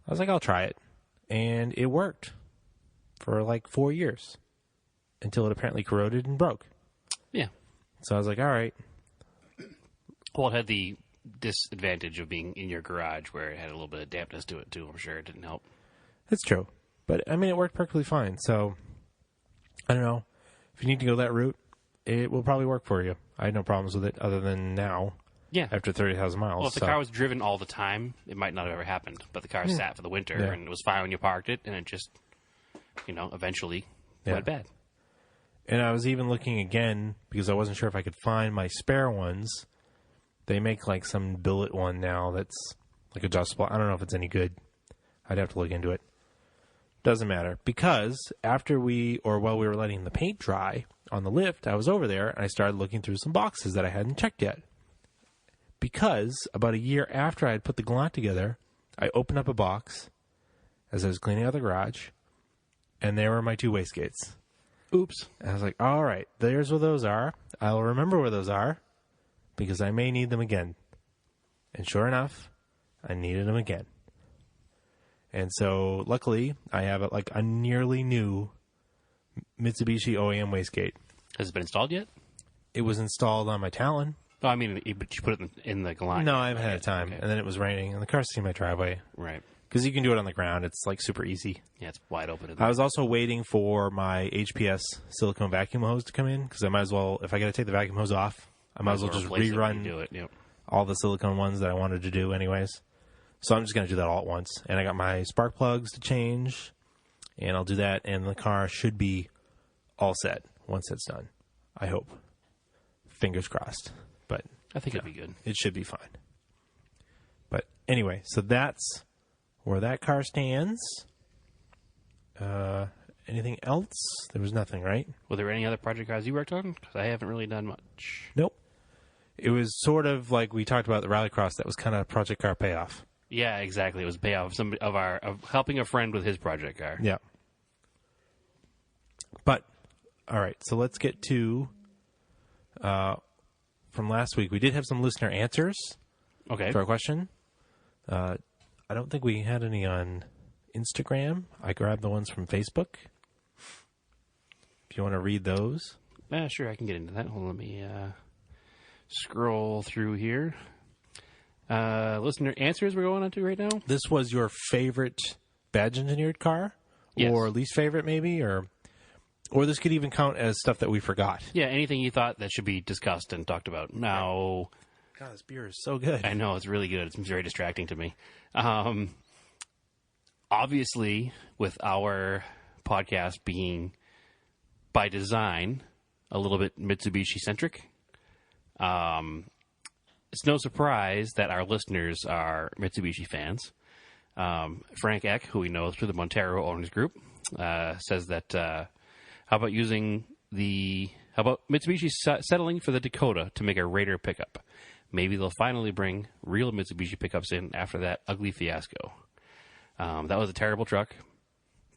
was like, I'll try it. And it worked for like 4 years until it apparently corroded and broke. Yeah. So I was like, all right. Well, it had the disadvantage of being in your garage where it had a little bit of dampness to it, too. I'm sure it didn't help. It's true. But, I mean, it worked perfectly fine. So, I don't know. If you need to go that route, it will probably work for you. I had no problems with it other than now. Yeah. After 30,000 miles. Well, if the car was driven all the time, it might not have ever happened. But the car sat for the winter, and it was fine when you parked it, and it just, eventually went bad. And I was even looking again, because I wasn't sure if I could find my spare ones. They make like some billet one now that's like adjustable. I don't know if it's any good. I'd have to look into it. Doesn't matter. Because while we were letting the paint dry on the lift, I was over there and I started looking through some boxes that I hadn't checked yet. Because about a year after I had put the Galant together, I opened up a box as I was cleaning out the garage, and there were my 2 wastegates. Oops. And I was like, all right, there's where those are. I'll remember where those are, because I may need them again. And sure enough, I needed them again. And so, luckily, I have a nearly new Mitsubishi OEM wastegate. Has it been installed yet? It was installed on my Talon. Oh, I mean, but you put it in the Galant. No, I haven't had time. Okay. And then it was raining, and the car's in my driveway. Right. Because you can do it on the ground. It's, super easy. Yeah, it's wide open. I was also waiting for my HPS silicone vacuum hose to come in, because I might as well, if I got to take the vacuum hose off, I might as well just rerun all the silicone ones that I wanted to do anyways. So I'm just going to do that all at once. And I got my spark plugs to change, and I'll do that, and the car should be all set once it's done. I hope. Fingers crossed. But I think it'll be good. It should be fine. But anyway, so that's where that car stands. Anything else? There was nothing, right? Were there any other project cars you worked on? Because I haven't really done much. Nope. It was sort of like we talked about the Rallycross. That was kind of project car payoff. Yeah, exactly. It was a payoff of helping a friend with his project car. Yeah. But all right, so let's get to from last week. We did have some listener answers. Okay. To our question. I don't think we had any on Instagram. I grabbed the ones from Facebook. If you want to read those. Sure, I can get into that. Hold on, let me scroll through here. Listener answers we're going on to right now. This was your favorite badge engineered car? Yes. Or least favorite maybe? Or this could even count as stuff that we forgot. Yeah, anything you thought that should be discussed and talked about. Now... God, this beer is so good. I know, it's really good. It's very distracting to me. Obviously, with our podcast being, by design, a little bit Mitsubishi-centric, it's no surprise that our listeners are Mitsubishi fans. Frank Eck, who we know through the Montero Owners Group, says that, how about Mitsubishi settling for the Dakota to make a Raider pickup? Maybe they'll finally bring real Mitsubishi pickups in after that ugly fiasco. That was a terrible truck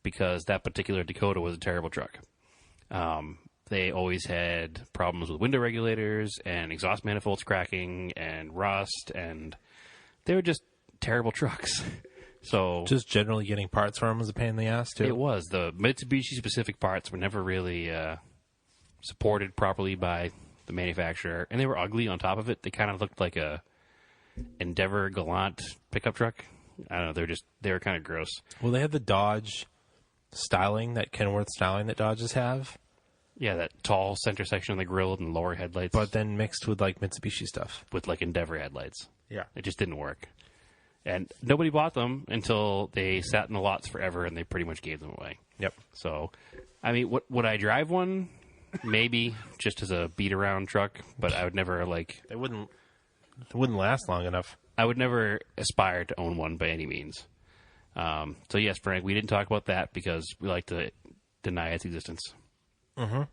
because that particular Dakota was a terrible truck. They always had problems with window regulators and exhaust manifolds cracking and rust, and they were just terrible trucks. So just generally getting parts from them was a pain in the ass, too. It was. The Mitsubishi-specific parts were never really supported properly by the manufacturer, and they were ugly on top of it. They kind of looked like a Endeavor Galant pickup truck I don't know. They were kind of gross. Well, they had the Dodge styling, that Kenworth styling that Dodges have. Yeah, that tall center section on the grill and lower headlights. But then mixed with like Mitsubishi stuff. With like Endeavor headlights. Yeah. It just didn't work. And nobody bought them until they sat in the lots forever and they pretty much gave them away. Yep. So, I mean, would I drive one? Maybe, just as a beat-around truck, but I would never, like... It wouldn't last long enough. I would never aspire to own one by any means. So, yes, Frank, we didn't talk about that because we like to deny its existence. Mm-hmm.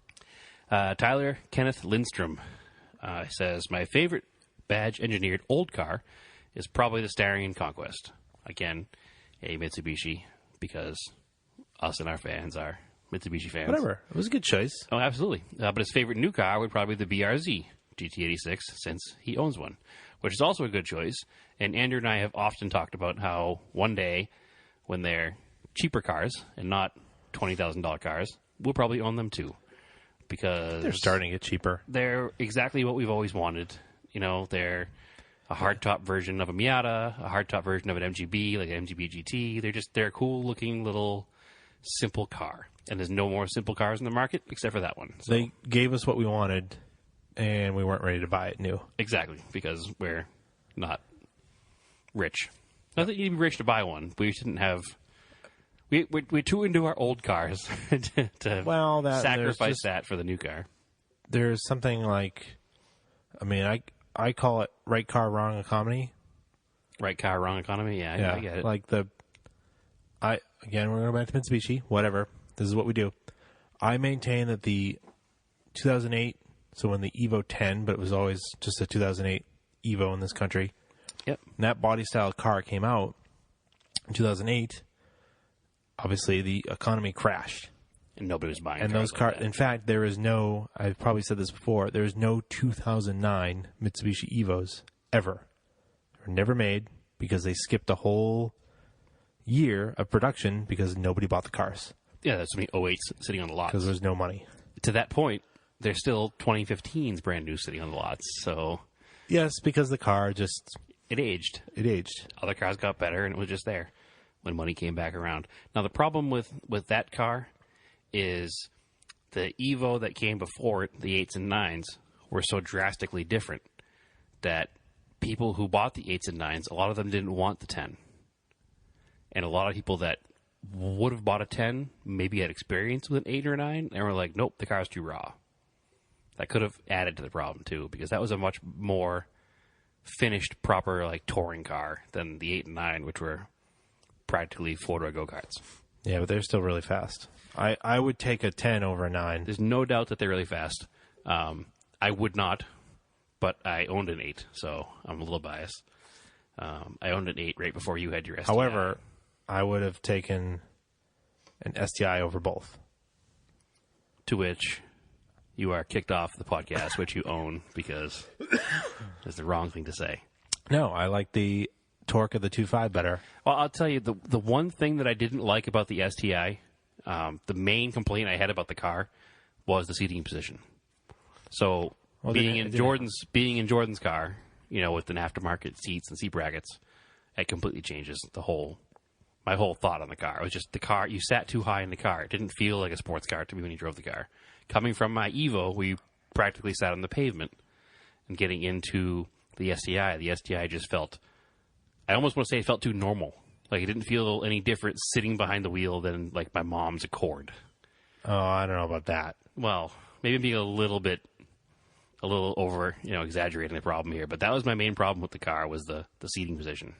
Tyler Kenneth Lindstrom says, my favorite badge-engineered old car is probably the Starion Conquest. Again, a Mitsubishi, because us and our fans are Mitsubishi fans. Whatever. It was a good choice. Oh, absolutely. But his favorite new car would probably be the BRZ GT86, since he owns one, which is also a good choice. And Andrew and I have often talked about how one day, when they're cheaper cars and not $20,000 cars, we'll probably own them too. Because they're starting to get cheaper. They're exactly what we've always wanted. You know, they're a hardtop version of a Miata, a hardtop version of an MGB, like an MGB GT. They're a cool looking little simple car. And there's no more simple cars in the market except for that one. So, they gave us what we wanted, and we weren't ready to buy it new. Exactly, because we're not rich. Not that you need to be rich to buy one. We shouldn't have... We're too into our old cars to sacrifice that for the new car. There's something like... I mean, I call it right car, wrong economy. Right car, wrong economy? Yeah, I get it. Like again, we're going back to Mitsubishi. Whatever. This is what we do. I maintain that the 2008, so when the Evo 10, but it was always just a 2008 Evo in this country. Yep. And that body style car came out in 2008. Obviously, the economy crashed. And nobody was buying and cars. Those cars, in fact, there is no, I've probably said this before, there is no 2009 Mitsubishi Evos ever. They were never made because they skipped a whole year of production because nobody bought the cars. Yeah, that's many 08s sitting on the lots. Because there's no money. To that point, there's still 2015s brand new sitting on the lots. So yes, because the car just... It aged. Other cars got better, and it was just there when money came back around. Now, the problem with that car is the Evo that came before it, the 8s and 9s, were so drastically different that people who bought the 8s and 9s, a lot of them didn't want the 10. And a lot of people that would have bought a 10 maybe had experience with an 8 or 9 and were like, nope, the car's too raw. That could have added to the problem too, because that was a much more finished, proper, like, touring car than the 8 and 9, which were practically four-door go-karts. Yeah, but they're still really fast. I would take a 10 over a 9. There's no doubt that they're really fast. I would not, but I owned an 8, so I'm a little biased. I owned an 8 right before you had your STI. However, I would have taken an STI over both. To which you are kicked off the podcast, which you own, because it's the wrong thing to say. No, I like the torque of the 2.5 better. Well, I'll tell you, the one thing that I didn't like about the STI, the main complaint I had about the car was the seating position. So being in Jordan's car, you know, with an aftermarket seats and seat brackets, it completely changes my whole thought on the car. It was just the car, you sat too high in the car. It didn't feel like a sports car to me when you drove the car. Coming from my Evo, we practically sat on the pavement, and getting into the STI just felt, I almost want to say it felt too normal. Like, it didn't feel any different sitting behind the wheel than, like, my mom's Accord. Oh, I don't know about that. Well, maybe I'm being a little over, exaggerating the problem here, but that was my main problem with the car, was the seating position,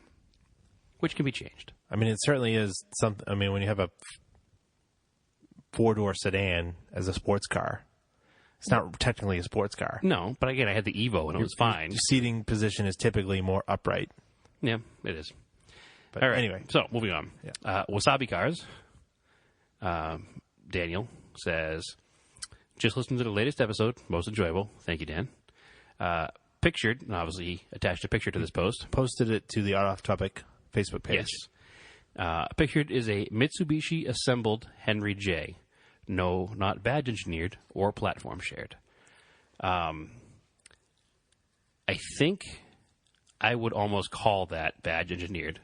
which can be changed. I mean, it certainly is something. I mean, when you have a four-door sedan as a sports car, it's not technically a sports car. No, but again, I had the Evo, and it was fine. Your seating position is typically more upright. Yeah, it is. But all right, anyway. So, moving on. Yeah. Wasabi Cars. Daniel says, just listened to the latest episode. Most enjoyable. Thank you, Dan. Pictured, and obviously attached a picture to this post. Posted it to the Off Topic Facebook page. Yes. Pictured is a Mitsubishi assembled Henry J. No, not badge engineered or platform shared. I think I would almost call that badge engineered,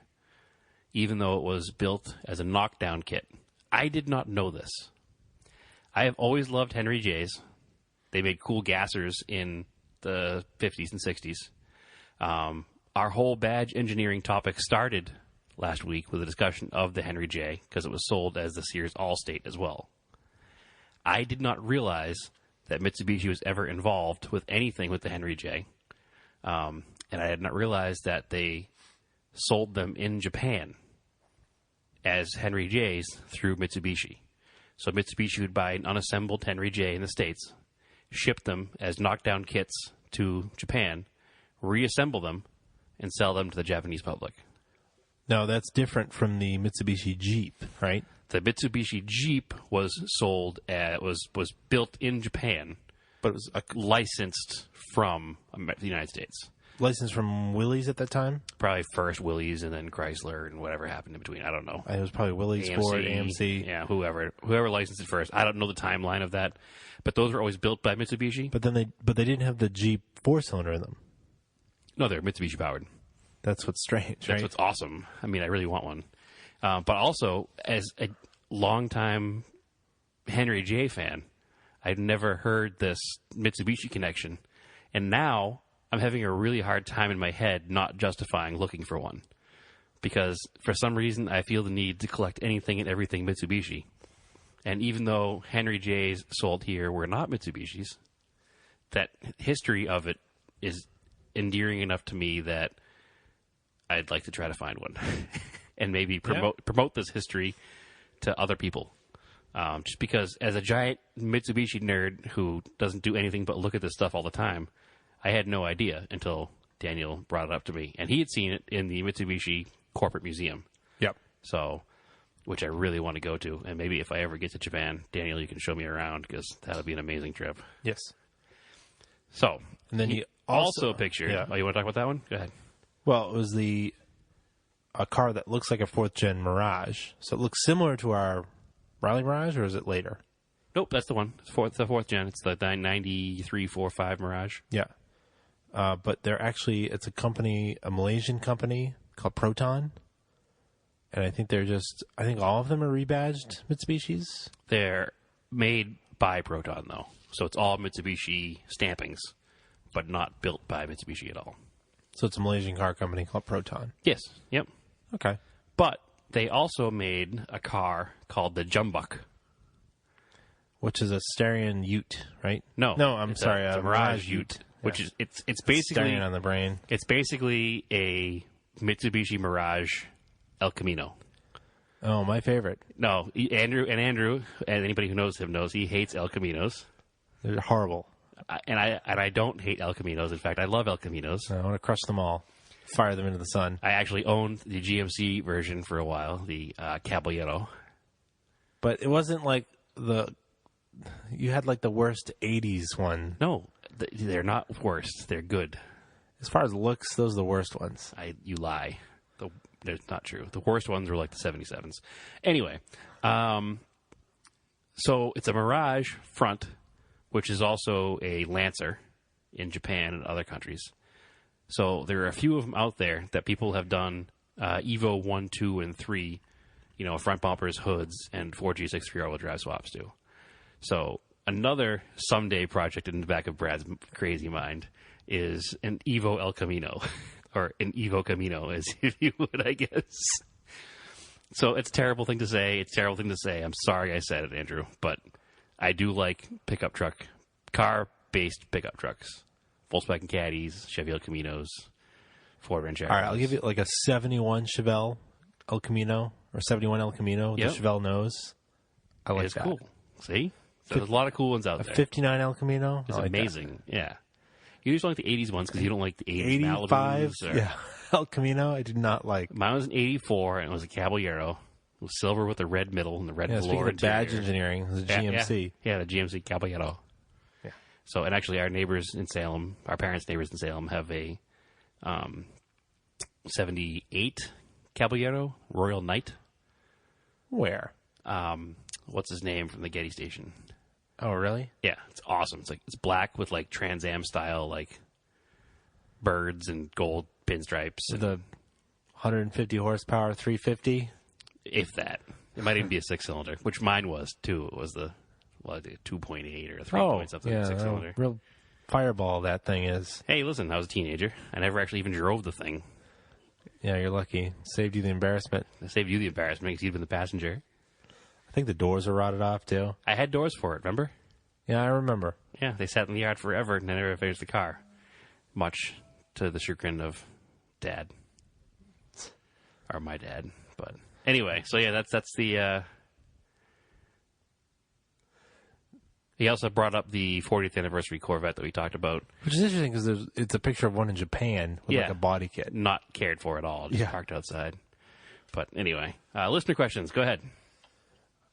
even though it was built as a knockdown kit. I did not know this. I have always loved Henry J's. They made cool gassers in the 50s and 60s. Our whole badge engineering topic started last week with a discussion of the Henry J because it was sold as the Sears Allstate as well. I did not realize that Mitsubishi was ever involved with anything with the Henry J. And I had not realized that they sold them in Japan as Henry J's through Mitsubishi. So Mitsubishi would buy an unassembled Henry J in the States, ship them as knockdown kits to Japan, reassemble them, and sell them to the Japanese public. No, that's different from the Mitsubishi Jeep, right? The Mitsubishi Jeep was sold was built in Japan, but it was licensed from the United States. Licensed from Willys at that time? Probably first Willys and then Chrysler and whatever happened in between. I don't know. It was probably Willys, Ford, AMC. Yeah, whoever licensed it first. I don't know the timeline of that, but those were always built by Mitsubishi. But they didn't have the Jeep 4-cylinder in them. No, they're Mitsubishi powered. That's what's strange. That's what's awesome. I mean, I really want one. But also, as a longtime Henry J fan, I'd never heard this Mitsubishi connection, and now I'm having a really hard time in my head not justifying looking for one. Because for some reason, I feel the need to collect anything and everything Mitsubishi. And even though Henry J's sold here were not Mitsubishis, that history of it is endearing enough to me that I'd like to try to find one. And maybe promote this history to other people. Just because as a giant Mitsubishi nerd who doesn't do anything but look at this stuff all the time, I had no idea until Daniel brought it up to me. And he had seen it in the Mitsubishi Corporate Museum. Yep. So, which I really want to go to. And maybe if I ever get to Japan, Daniel, you can show me around because that would be an amazing trip. Yes. So, and then he also pictured. Yeah. Oh, you want to talk about that one? Go ahead. Well, it was a car that looks like a 4th-gen Mirage. So it looks similar to our Rally Mirage, or is it later? Nope, that's the one. It's the 4th gen. It's the 9345 Mirage. Yeah. But it's a Malaysian company called Proton. And I think all of them are rebadged Mitsubishis. They're made by Proton, though. So it's all Mitsubishi stampings, but not built by Mitsubishi at all. So it's a Malaysian car company called Proton. Yes. Yep. Okay. But they also made a car called the Jumbuk, which is a Starion Ute, right? No, I'm sorry, it's a Mirage Ute, which is it's basically Starion on the brain. It's basically a Mitsubishi Mirage El Camino. Oh, my favorite. No, Andrew, and anybody who knows him knows he hates El Caminos. They're horrible. And I don't hate El Caminos. In fact, I love El Caminos. I want to crush them all, fire them into the sun. I actually owned the GMC version for a while, the Caballero. But it wasn't like you had like the worst 80s one. No, they're not worst. They're good. As far as looks, those are the worst ones. You lie. It's not true. The worst ones were like the 77s. Anyway, so it's a Mirage front, which is also a Lancer in Japan and other countries. So there are a few of them out there that people have done Evo 1, 2, and 3, front bumpers, hoods, and 4G6 rear-wheel drive swaps to. So another someday project in the back of Brad's crazy mind is an Evo El Camino, or an Evo Camino, as if you would, I guess. So it's a terrible thing to say. I'm sorry I said it, Andrew, but I do like pickup truck, car-based pickup trucks. Volkswagen Caddies, Chevy El Caminos, Ford Rancheros. All right, I'll give you like a 71 Chevelle El Camino, or 71 El Camino, the Chevelle nose. I like that. It's cool. See? So there's a lot of cool ones out there. 59 El Camino. It's amazing. That. Yeah. You just don't like the 80s ones because you don't like the 80s 85, Malibus. Yeah. El Camino, I did not like. Mine was an 84, and it was a Caballero. It was silver with a red middle and the red velour. Badge engineering, it was a GMC. Yeah, the GMC Caballero. Yeah. So, and actually our neighbors in Salem, our parents' neighbors in Salem, have a 78 Caballero Royal Knight. Where? What's his name from the Getty station? Oh, really? Yeah, it's awesome. It's black with like Trans Am style like birds and gold pinstripes. The 150 horsepower, 350. If that. It might even be a 6-cylinder, which mine was, too. It was the 2.8 or 3 point something, 6-cylinder. Real fireball that thing is. Hey, listen, I was a teenager. I never actually even drove the thing. Yeah, you're lucky. Saved you the embarrassment. I saved you the embarrassment because you'd been the passenger. I think the doors are rotted off, too. I had doors for it, remember? Yeah, I remember. Yeah, they sat in the yard forever and I never finished the car. Much to the chagrin of Dad. Or my dad. But anyway, so yeah, that's the... He also brought up the 40th anniversary Corvette that we talked about. Which is interesting because it's a picture of one in Japan with like a body kit. Not cared for at all. Just parked outside. But anyway, listener questions. Go ahead.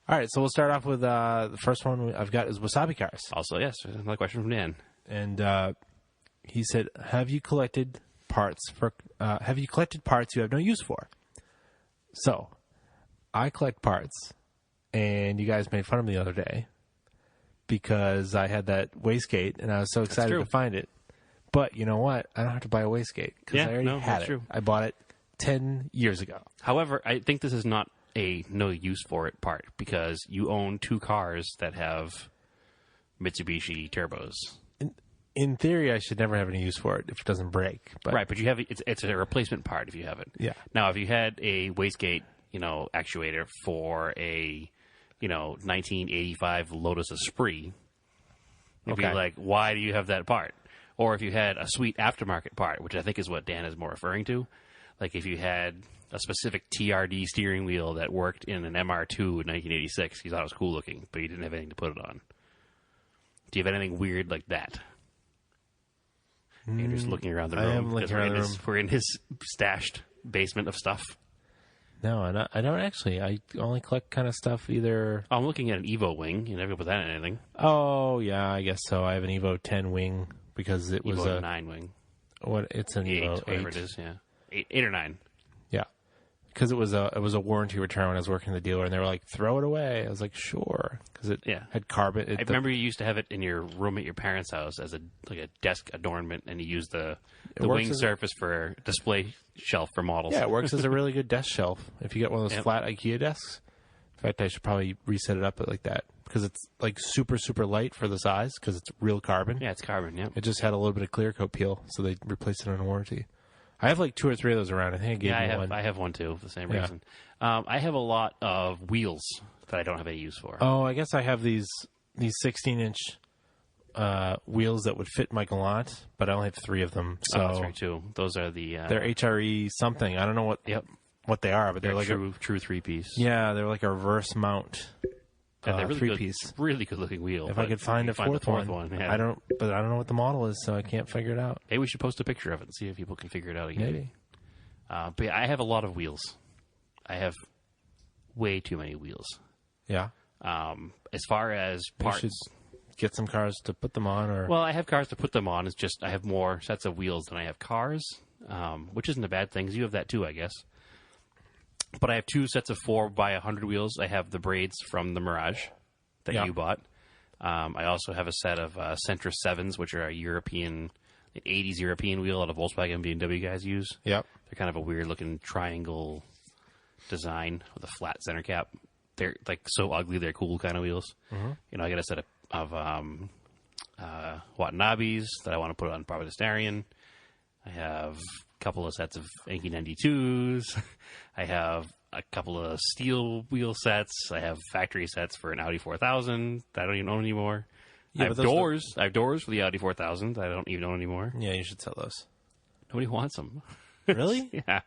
All right, so we'll start off with the first one I've got is Wasabi Cars. Also, yes, another question from Dan. And he said, have you collected parts you have no use for? So, I collect parts, and you guys made fun of me the other day because I had that wastegate, and I was so excited to find it. But you know what? I don't have to buy a wastegate because I already had it. True. I bought it 10 years ago. However, I think this is not a no use for it part because you own 2 cars that have Mitsubishi turbos. In theory, I should never have any use for it if it doesn't break. But right, but you have it's a replacement part if you have it. Yeah. Now, if you had a wastegate, actuator for a 1985 Lotus Esprit, you'd be like, why do you have that part? Or if you had a sweet aftermarket part, which I think is what Dan is more referring to, like if you had a specific TRD steering wheel that worked in an MR2 in 1986, he thought it was cool looking, but he didn't have anything to put it on. Do you have anything weird like that? Andrew's looking around the room. I am looking around the room. We're in his stashed basement of stuff. No, I don't actually. I only collect kind of stuff either... I'm looking at an Evo wing. You never put that in anything. Oh, yeah, I guess so. I have an Evo 10 wing because it was Evo 9 wing. What? It's an Evo 8. Whatever it is, yeah. 8 or 9. Yeah. Because it was a warranty return when I was working at the dealer, and they were like, throw it away. I was like, sure. Because it had carbon. I remember you used to have it in your room at your parents' house as a desk adornment, and you used the wing surface for display shelf for models. Yeah, it works as a really good desk shelf. If you get one of those flat IKEA desks. In fact, I should probably reset it up like that. Because it's like super, super light for the size, because it's real carbon. Yeah, it's carbon, yeah. It just had a little bit of clear coat peel, so they replaced it on warranty. I have like 2 or 3 of those around. I think I gave you one. I have one too, for the same reason. I have a lot of wheels that I don't have any use for. Oh, I guess I have these 16-inch wheels that would fit my Galant, but I only have 3 of them. So that's right too. Those are the they're HRE something. I don't know what they are, but they're like true 3-piece. Yeah, they're like a reverse mount. They're really 3-piece. Really good looking wheel. If I could find a fourth one. Yeah. I don't know what the model is, so I can't figure it out. Maybe we should post a picture of it and see if people can figure it out again. Maybe. But yeah, I have a lot of wheels. I have way too many wheels. Yeah. As far as parts, you should get some cars to put them on, or I have cars to put them on. It's just I have more sets of wheels than I have cars, which isn't a bad thing. 'Cause you have that too, I guess. But I have 2 sets of 4x100 wheels. I have the braids from the Mirage that you bought. I also have a set of Sentra 7s, which are a 80s European wheel that a Volkswagen and BMW guys use. Yep. They're kind of a weird-looking triangle design with a flat center cap. They're like so ugly, they're cool kind of wheels. Mm-hmm. I got a set of Watanabes that I want to put on Providestarian. I have a couple of sets of Enki 92s. I have a couple of steel wheel sets. I have factory sets for an Audi 4000 that I don't even own anymore. I have doors. I have doors for the Audi 4000 that I don't even own anymore. Yeah, you should sell those. Nobody wants them. Really? Yeah.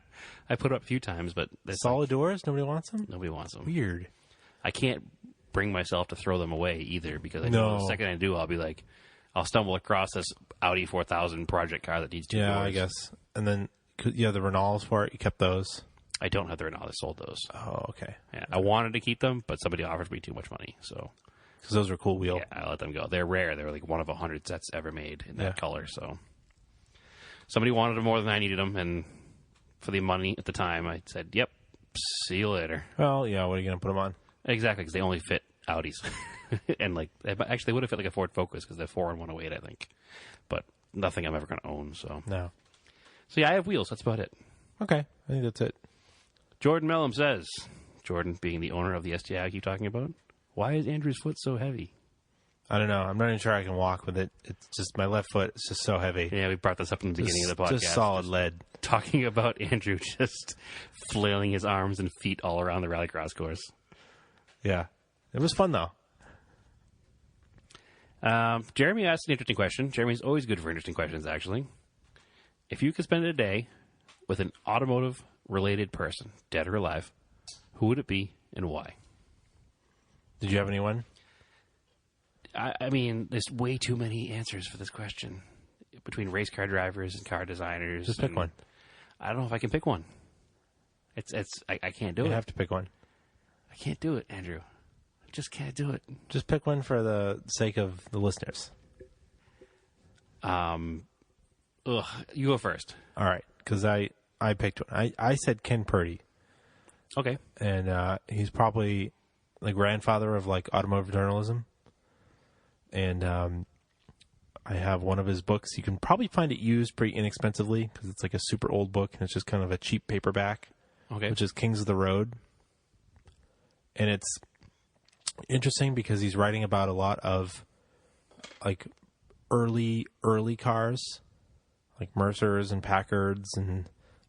I put it up a few times, but... Solid doors? Nobody wants them? Nobody wants them. Weird. I can't bring myself to throw them away either because I know the second I do, I'll be like... I'll stumble across this Audi 4000 project car that needs 2 doors. Yeah, I guess. And then you have the Renaults for it. You kept those. I don't have the Renault. I sold those. Oh, okay. Yeah, I wanted to keep them, but somebody offered me too much money, so... Because those are cool wheel. Yeah, I let them go. They're rare. They're like one of 100 sets ever made in that color, so... Somebody wanted them more than I needed them, and for the money at the time, I said, yep, see you later. Well, yeah, what are you going to put them on? Exactly, because they only fit Audis. And actually, they would have fit like a Ford Focus because they're 4 and 108, I think. But nothing I'm ever going to own, so... No. So yeah, I have wheels. That's about it. Okay. I think that's it. Jordan Mellum says, Jordan being the owner of the STI I keep talking about, why is Andrew's foot so heavy? I don't know. I'm not even sure I can walk with it. It's just my left foot is just so heavy. Yeah, we brought this up in the beginning of the podcast. Just solid lead. Talking about Andrew just flailing his arms and feet all around the Rallycross course. Yeah. It was fun, though. Jeremy asked an interesting question. Jeremy's always good for interesting questions, actually. If you could spend a day with an automotive-related person, dead or alive, who would it be and why? Did you have anyone? I mean, there's way too many answers for this question. Between race car drivers and car designers. Just pick one. I don't know if I can pick one. I can't do it. You have to pick one. I can't do it, Andrew. I just can't do it. Just pick one for the sake of the listeners. You go first. All right, because I picked one. I said Ken Purdy. Okay. And he's probably the grandfather of, like, automotive journalism. And I have one of his books. You can probably find it used pretty inexpensively because it's like a super old book and it's just kind of a cheap paperback, which is Kings of the Road. And it's interesting because he's writing about a lot of like early cars, like Mercers and Packards and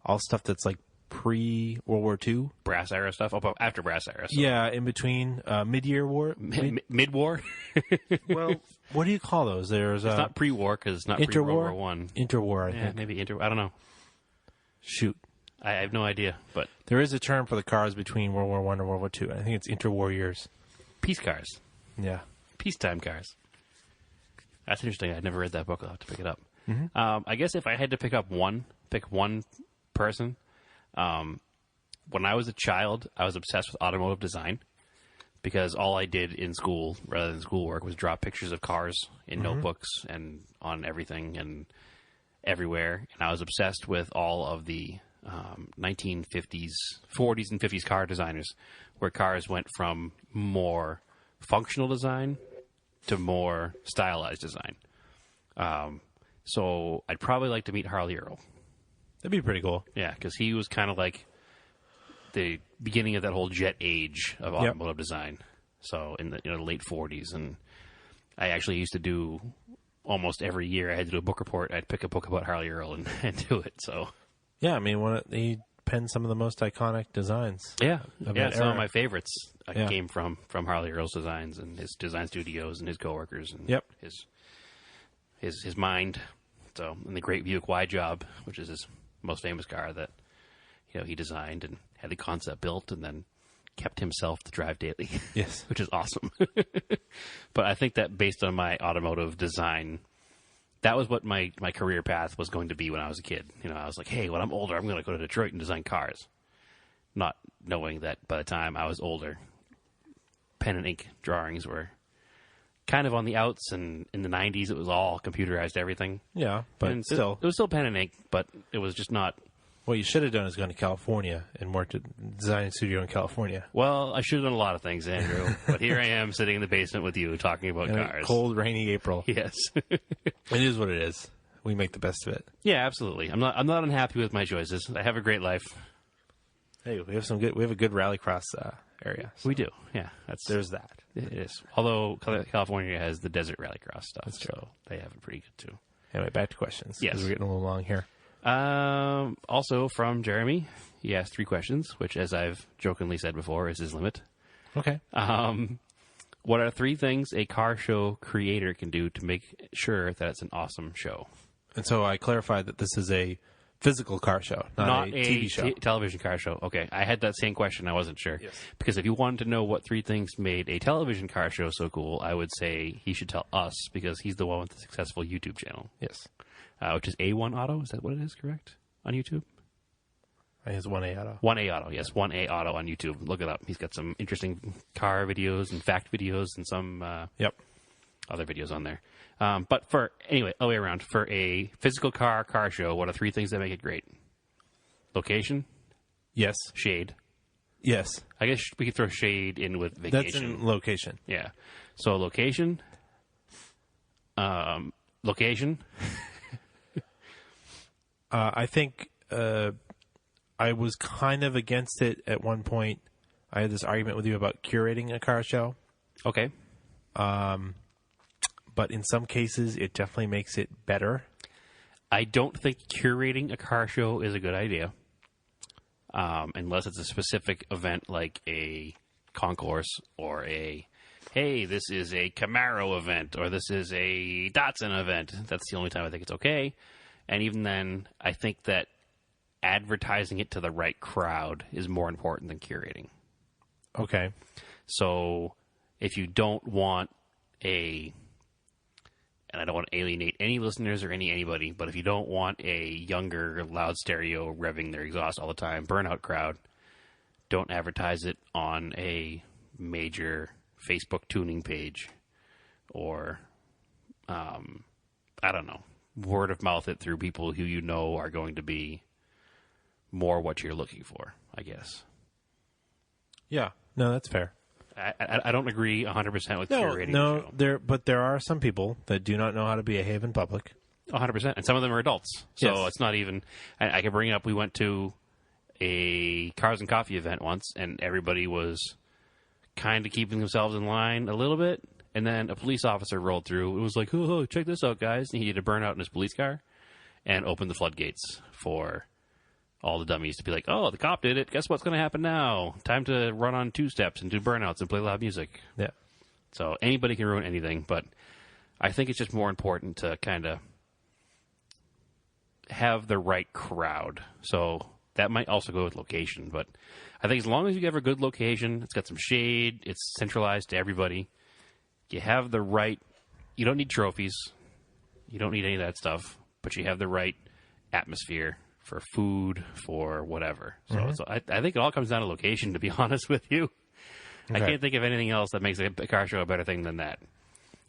all stuff that's like pre-World War II. Brass era stuff? Oh, after brass era. So. Yeah, in between mid-year war. Mid-war? Well, what do you call those? It's not pre-war because it's not pre-World War I. Interwar, I think. Maybe I don't know. Shoot. I have no idea, but... There is a term for the cars between World War I and World War II. I think it's interwar years. Peace cars. Yeah. Peacetime cars. That's interesting. I'd never read that book. I'll have to pick it up. Mm-hmm. I guess if I had to pick one person... when I was a child, I was obsessed with automotive design because all I did in school, rather than schoolwork, was draw pictures of cars in notebooks and on everything and everywhere. And I was obsessed with all of the 1950s, 40s, and 50s car designers, where cars went from more functional design to more stylized design. So I'd probably like to meet Harley Earl. That'd be pretty cool. Yeah, because he was kind of like the beginning of that whole jet age of automotive design. So in the late 40s, and I actually used to do almost every year. I had to do a book report. I'd pick a book about Harley Earl and do it. So yeah, I mean, he penned some of the most iconic designs. Yeah, some of my favorites came from Harley Earl's designs and his design studios and his coworkers and his mind. So, and the great Buick Y Job, which is his most famous car that he designed and had the concept built and then kept himself to drive daily. Yes. Which is awesome. But I think that based on my automotive design, that was what my career path was going to be when I was a kid. I was like, hey, when I'm older, I'm going to go to Detroit and design cars. Not knowing that by the time I was older, pen and ink drawings were kind of on the outs, and in the 90s it was all computerized everything. Yeah, but and still. It was still pen and ink, but it was just not... What you should have done is gone to California and worked at a design studio in California. Well, I should have done a lot of things, Andrew. But here I am sitting in the basement with you talking about cars. Cold, rainy April. Yes. It is what it is. We make the best of it. Yeah, absolutely. I'm not unhappy with my choices. I have a great life. Hey, we have a good rallycross area. So. We do. Yeah. There's that. It is. Although California has the desert rallycross stuff, so they have it pretty good too. Anyway, back to questions. Yes. We're getting a little long here. Also from Jeremy, he asked 3 questions, which, as I've jokingly said before, is his limit. Okay. What are 3 things a car show creator can do to make sure that it's an awesome show? And so I clarified that this is a physical car show, not a TV show. Television car show. Okay. I had that same question. I wasn't sure. Yes. Because if you wanted to know what 3 things made a television car show so cool, I would say he should tell us, because he's the one with the successful YouTube channel. Yes. Which is A1 Auto. Is that what it is, correct? On YouTube? I think it's 1A Auto. 1A Auto, yes. 1A Auto on YouTube. Look it up. He's got some interesting car videos and fact videos and some other videos on there. But anyway, all the way around, for a physical car show, what are 3 things that make it great? Location? Yes. Shade? Yes. I guess we could throw shade in with vacation. That's in location. Yeah. So location. Location. I think I was kind of against it at one point. I had this argument with you about curating a car show. Okay. But in some cases, it definitely makes it better. I don't think curating a car show is a good idea. Unless it's a specific event like a concourse or hey, this is a Camaro event or this is a Datsun event. That's the only time I think it's okay. And even then, I think that advertising it to the right crowd is more important than curating. Okay. So if you don't want and I don't want to alienate any listeners or anybody, but if you don't want a younger, loud stereo revving their exhaust all the time, burnout crowd, don't advertise it on a major Facebook tuning page or, I don't know, word of mouth it through people who you know are going to be more what you're looking for, I guess. Yeah. No, that's fair. I don't agree 100% with curating the show. But there are some people that do not know how to behave in public. 100%. And some of them are adults. So Yes. it's not even... I can bring it up. We went to a Cars and Coffee event once, and everybody was kind of keeping themselves in line a little bit. And then a police officer rolled through. It was like, oh, check this out, guys. And he did a burnout in his police car and opened the floodgates for all the dummies to be like, oh, the cop did it. Guess what's going to happen now? Time to run on two steps and do burnouts and play loud music. Yeah. So anybody can ruin anything, but I think it's just more important to kind of have the right crowd. So that might also go with location, but I think as long as you have a good location, it's got some shade, it's centralized to everybody, you have the right, you don't need trophies, you don't need any of that stuff, but you have the right atmosphere for food, for whatever. So I think it all comes down to location, to be honest with you. Okay. I can't think of anything else that makes a car show a better thing than that.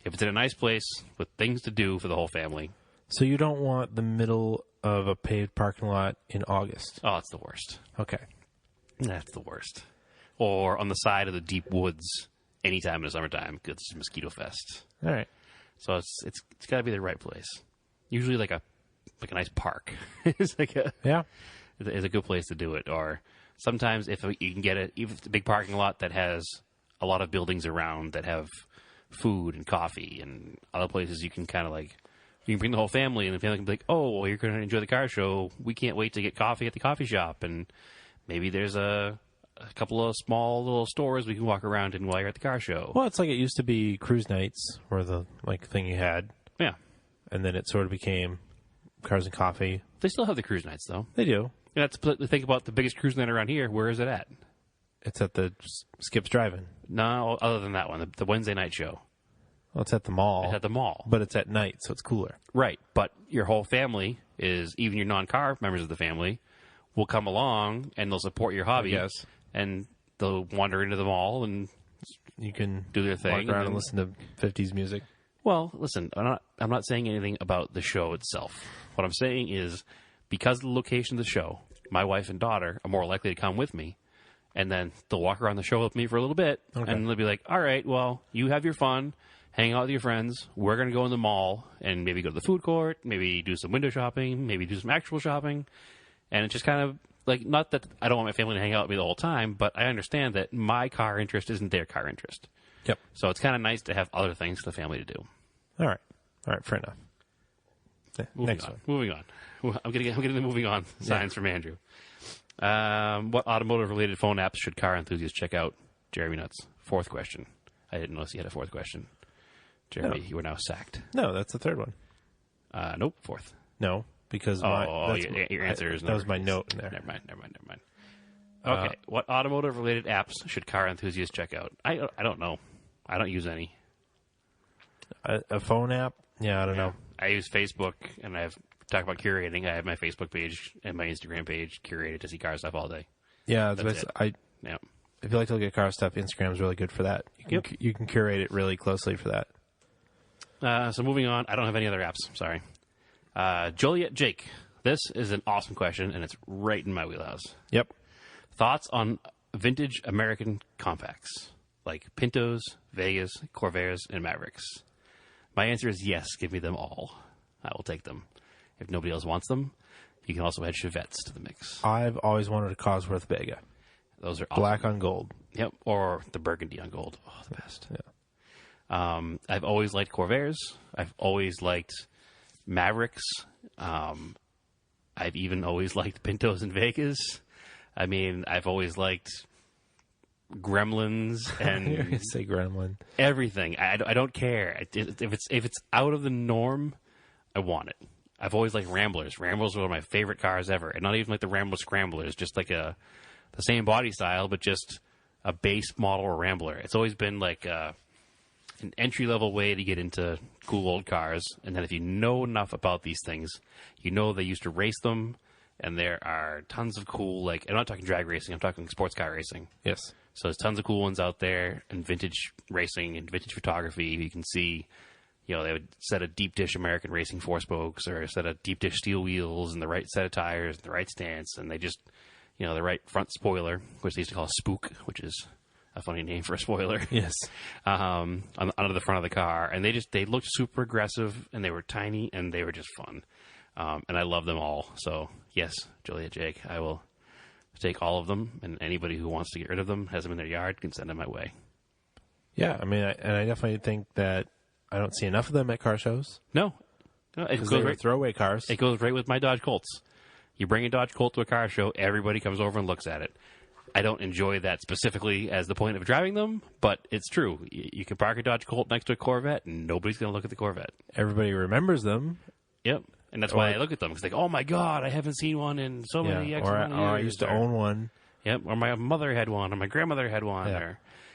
If it's in a nice place with things to do for the whole family. So you don't want the middle of a paved parking lot in August? Oh, it's the worst. Okay. That's the worst. Or on the side of the deep woods anytime in the summertime because it's mosquito fest. All right. So it's got to be the right place. Usually like a nice park. It's like it's a good place to do it. Or sometimes if you can get it, even if it's a big parking lot that has a lot of buildings around that have food and coffee and other places, you can kind of like, you can bring the whole family and the family can be like, oh, well, you're going to enjoy the car show. We can't wait to get coffee at the coffee shop. And maybe there's a couple of small little stores we can walk around in while you're at the car show. Well, it's like it used to be cruise nights were the thing you had. Yeah. And then it sort of became Cars and Coffee. They still have the cruise nights, though. They do. And that's the thing about the biggest cruise night around here. Where is it at? It's at the Skip's Drive-In. No, other than that one, the Wednesday night show. Well, it's at the mall. It's at the mall. But it's at night, so it's cooler. Right. But your whole family is, even your non-car members of the family, will come along and they'll support your hobby. Yes. And they'll wander into the mall and you can do their thing. Walk around and listen to 50s music. Well, listen, I'm not saying anything about the show itself. What I'm saying is, because of the location of the show, my wife and daughter are more likely to come with me, and then they'll walk around the show with me for a little bit, and they'll be like, all right, well, you have your fun, hang out with your friends, we're going to go in the mall, and maybe go to the food court, maybe do some window shopping, maybe do some actual shopping, and it's just kind of, like, not that I don't want my family to hang out with me the whole time, but I understand that my car interest isn't their car interest. Yep. So it's kind of nice to have other things for the family to do. All right, fair enough. Next one. Moving on. I'm getting the moving on signs from Andrew. What automotive-related phone apps should car enthusiasts check out? Jeremy Nuts. Fourth question. I didn't notice you had a fourth question. Jeremy, you are now sacked. No, that's the third one. Nope, fourth. No, because your answer is no. That was my note in there. Never mind. Okay, what automotive-related apps should car enthusiasts check out? I don't know. I don't use any. A phone app? Yeah, I don't know. I use Facebook, and I've talked about curating. I have my Facebook page and my Instagram page curated to see car stuff all day. Yeah, That's it. If you like to look at car stuff, Instagram's really good for that. You can curate it really closely for that. So moving on, I don't have any other apps. Sorry. Joliet Jake. This is an awesome question, and it's right in my wheelhouse. Yep. Thoughts on vintage American compacts, like Pintos, Vegas, Corvairs, and Mavericks? My answer is yes, give me them all. I will take them. If nobody else wants them, You can also add Chevettes to the mix. I've always wanted a Cosworth Vega. Those are awesome. Black on gold. Yep, or the burgundy on gold. Oh, the best. Yeah. I've always liked Corvairs. I've always liked Mavericks. I've even always liked Pintos and Vegas. I mean, I've always liked Gremlins and say Gremlin. Everything. I don't care if it's out of the norm. I want it. I've always liked Ramblers. Ramblers were one of my favorite cars ever, and not even like the Rambler Scramblers, just like the same body style, but just a base model Rambler. It's always been like an entry-level way to get into cool old cars, and then if you know enough about these things, you know they used to race them, and there are tons of cool, like, I'm not talking drag racing, I'm talking sports car racing. Yes. So there's tons of cool ones out there, and vintage racing and vintage photography. You can see, you know, they would set a deep dish American Racing 4-spokes or set a deep dish steel wheels and the right set of tires and the right stance, and they just, you know, the right front spoiler, which they used to call a spook, which is a funny name for a spoiler. Yes. Under the front of the car. And they looked super aggressive, and they were tiny, and they were just fun. And I love them all. So, yes, Julia, Jake, I will take all of them, and anybody who wants to get rid of them, has them in their yard, can send them my way. Yeah, I mean, I definitely think that I don't see enough of them at car shows. No, it goes right, throwaway cars. It goes right with my Dodge Colts. You bring a Dodge Colt to a car show, everybody comes over and looks at it. I don't enjoy that specifically as the point of driving them, but it's true. You can park a Dodge Colt next to a Corvette, and nobody's going to look at the Corvette. Everybody remembers them. Yep. And that's why I look at them. Because like, oh my God, I haven't seen one in so many X amount of years. Or I used to own one. Yep. Or my mother had one, or my grandmother had one. Yeah.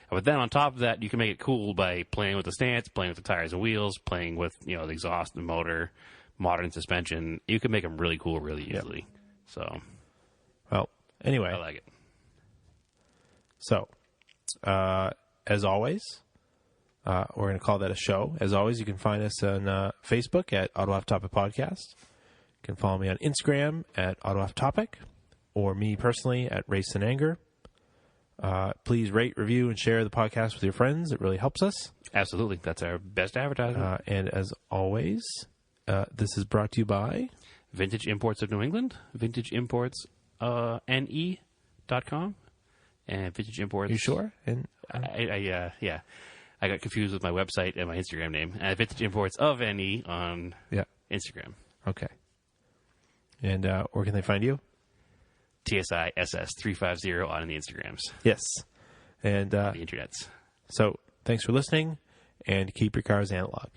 But then on top of that, you can make it cool by playing with the stance, playing with the tires and wheels, playing with, you know, the exhaust, the motor, modern suspension. You can make them really cool really easily. Yep. So, well, anyway, I like it. So, as always, we're going to call that a show. As always, you can find us on Facebook at Auto Off Topic Podcast. You can follow me on Instagram at Auto Off Topic, or me personally at Race and Anger. Please rate, review, and share the podcast with your friends. It really helps us. Absolutely. That's our best advertisement. And as always, this is brought to you by Vintage Imports of New England, Vintage Imports NE.com, and Vintage Imports. You sure? And yeah. I got confused with my website and my Instagram name. Vintage Imports of NE on Instagram. Okay. And where can they find you? TSISS350 on the Instagrams. Yes. And the internets. So thanks for listening, and keep your cars analog.